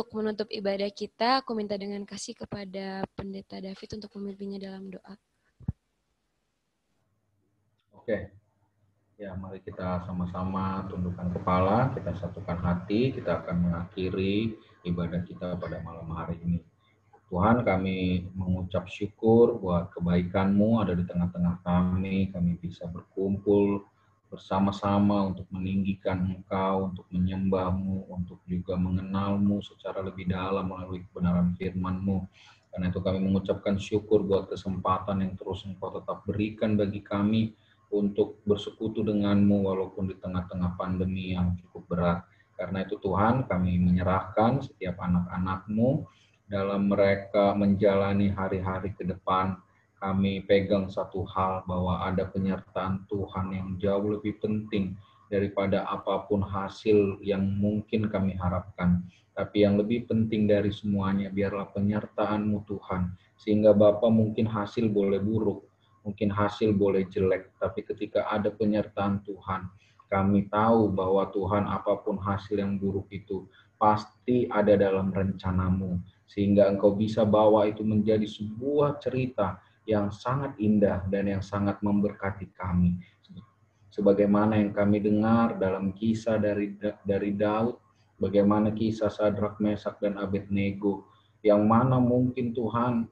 untuk menutup ibadah kita, aku minta dengan kasih kepada Pendeta David untuk memimpinnya dalam doa. Oke. Ya, mari kita sama-sama tundukkan kepala, kita satukan hati, kita akan mengakhiri ibadah kita pada malam hari ini. Tuhan, kami mengucap syukur buat kebaikan-Mu ada di tengah-tengah kami bisa berkumpul bersama-sama untuk meninggikan Engkau, untuk menyembah-Mu, untuk juga mengenal-Mu secara lebih dalam melalui kebenaran firman-Mu. Karena itu kami mengucapkan syukur buat kesempatan yang terus Engkau tetap berikan bagi kami untuk bersekutu denganmu walaupun di tengah-tengah pandemi yang cukup berat. Karena itu Tuhan, kami menyerahkan setiap anak-anak-Mu dalam mereka menjalani hari-hari ke depan. Kami pegang satu hal bahwa ada penyertaan Tuhan yang jauh lebih penting daripada apapun hasil yang mungkin kami harapkan. Tapi yang lebih penting dari semuanya, biarlah penyertaan-Mu Tuhan. Sehingga Bapa mungkin hasil boleh buruk, mungkin hasil boleh jelek, tapi ketika ada penyertaan Tuhan, kami tahu bahwa Tuhan apapun hasil yang buruk itu pasti ada dalam rencana-Mu, sehingga Engkau bisa bawa itu menjadi sebuah cerita yang sangat indah dan yang sangat memberkati kami. Sebagaimana yang kami dengar dalam kisah dari Daud, bagaimana kisah Sadrak, Mesak, dan Abednego, yang mana mungkin Tuhan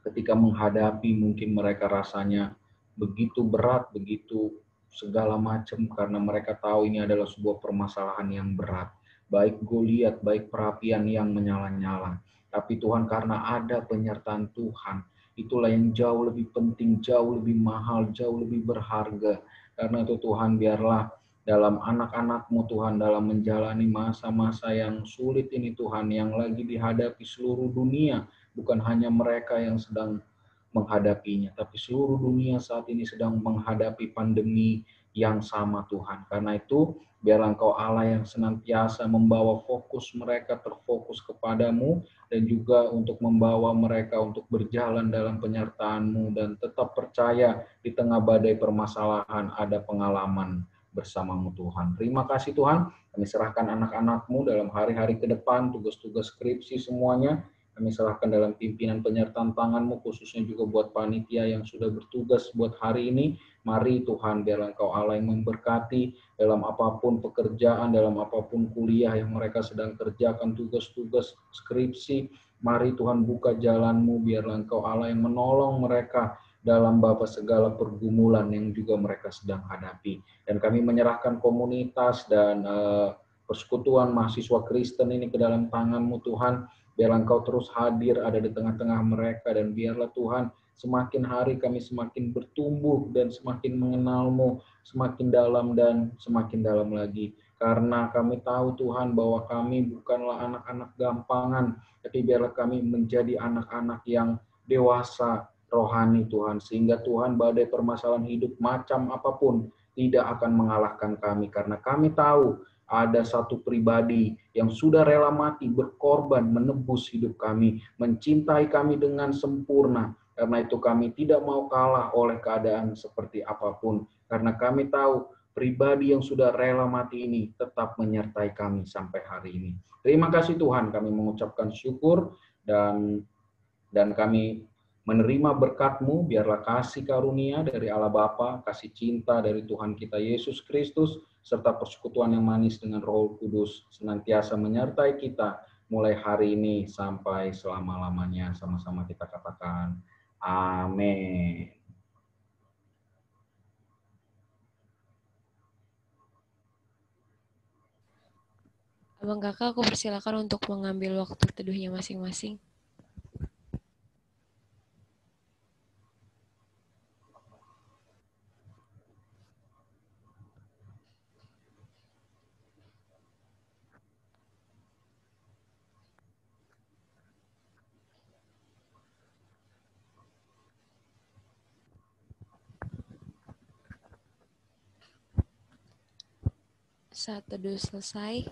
ketika menghadapi mungkin mereka rasanya begitu berat, begitu segala macam karena mereka tahu ini adalah sebuah permasalahan yang berat. Baik Goliat, baik perapian yang menyala-nyala. Tapi Tuhan, karena ada penyertaan Tuhan, itulah yang jauh lebih penting, jauh lebih mahal, jauh lebih berharga. Karena itu Tuhan, biarlah dalam anak-anak-Mu Tuhan, dalam menjalani masa-masa yang sulit ini Tuhan, yang lagi dihadapi seluruh dunia, bukan hanya mereka yang sedang menghadapinya, tapi seluruh dunia saat ini sedang menghadapi pandemi yang sama Tuhan. Karena itu, biarlah Engkau Allah yang senantiasa membawa fokus mereka terfokus kepadamu, dan juga untuk membawa mereka untuk berjalan dalam penyertaan-Mu, dan tetap percaya di tengah badai permasalahan ada pengalaman bersamamu Tuhan. Terima kasih Tuhan, kami serahkan anak-anak-Mu dalam hari-hari ke depan, tugas-tugas skripsi semuanya, kami serahkan dalam pimpinan penyertaan tangan-Mu, khususnya juga buat panitia yang sudah bertugas buat hari ini. Mari Tuhan, biarlah Engkau Allah yang memberkati dalam apapun pekerjaan, dalam apapun kuliah yang mereka sedang kerjakan, tugas-tugas skripsi. Mari Tuhan buka jalan-Mu, biarlah Engkau Allah yang menolong mereka dalam Bapa segala pergumulan yang juga mereka sedang hadapi. Dan kami menyerahkan komunitas dan persekutuan mahasiswa Kristen ini ke dalam tangan-Mu Tuhan. Biarlah Engkau terus hadir ada di tengah-tengah mereka, dan biarlah Tuhan semakin hari kami semakin bertumbuh dan semakin mengenal-Mu semakin dalam dan semakin dalam lagi. Karena kami tahu Tuhan bahwa kami bukanlah anak-anak gampangan, tapi biarlah kami menjadi anak-anak yang dewasa rohani Tuhan, sehingga Tuhan badai permasalahan hidup macam apapun tidak akan mengalahkan kami, karena kami tahu ada satu pribadi yang sudah rela mati, berkorban, menebus hidup kami, mencintai kami dengan sempurna. Karena itu kami tidak mau kalah oleh keadaan seperti apapun. Karena kami tahu pribadi yang sudah rela mati ini tetap menyertai kami sampai hari ini. Terima kasih Tuhan, kami mengucapkan syukur dan kami menerima berkat-Mu. Biarlah kasih karunia dari Allah Bapa, kasih cinta dari Tuhan kita Yesus Kristus, serta persekutuan yang manis dengan Roh Kudus senantiasa menyertai kita mulai hari ini sampai selama-lamanya. Sama-sama kita katakan amin. Abang Kakak, aku persilakan untuk mengambil waktu teduhnya masing-masing. Saat teduh selesai.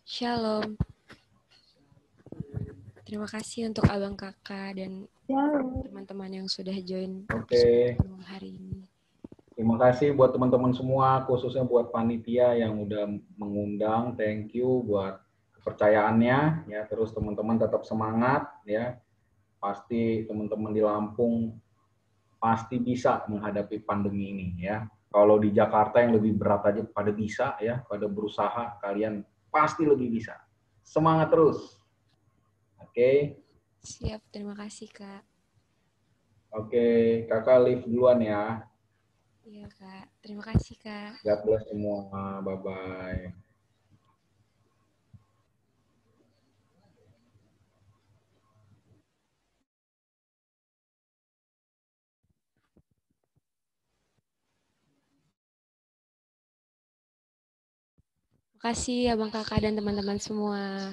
Shalom. Terima kasih untuk Abang Kakak dan teman-teman yang sudah join hari ini. Terima Terima kasih buat teman-teman semua, khususnya buat panitia yang udah mengundang. Thank you buat kepercayaannya ya. Terus teman-teman tetap semangat ya. Pasti teman-teman di Lampung pasti bisa menghadapi pandemi ini ya. Kalau di Jakarta yang lebih berat aja pada bisa ya, pada berusaha, kalian pasti lebih bisa. Semangat terus. Oke. Siap, terima kasih, Kak. Oke, Kakak live duluan ya. Iya, Kak. Terima kasih, Kak. God bless semua. Bye-bye. Terima kasih Abang Kakak dan teman-teman semua.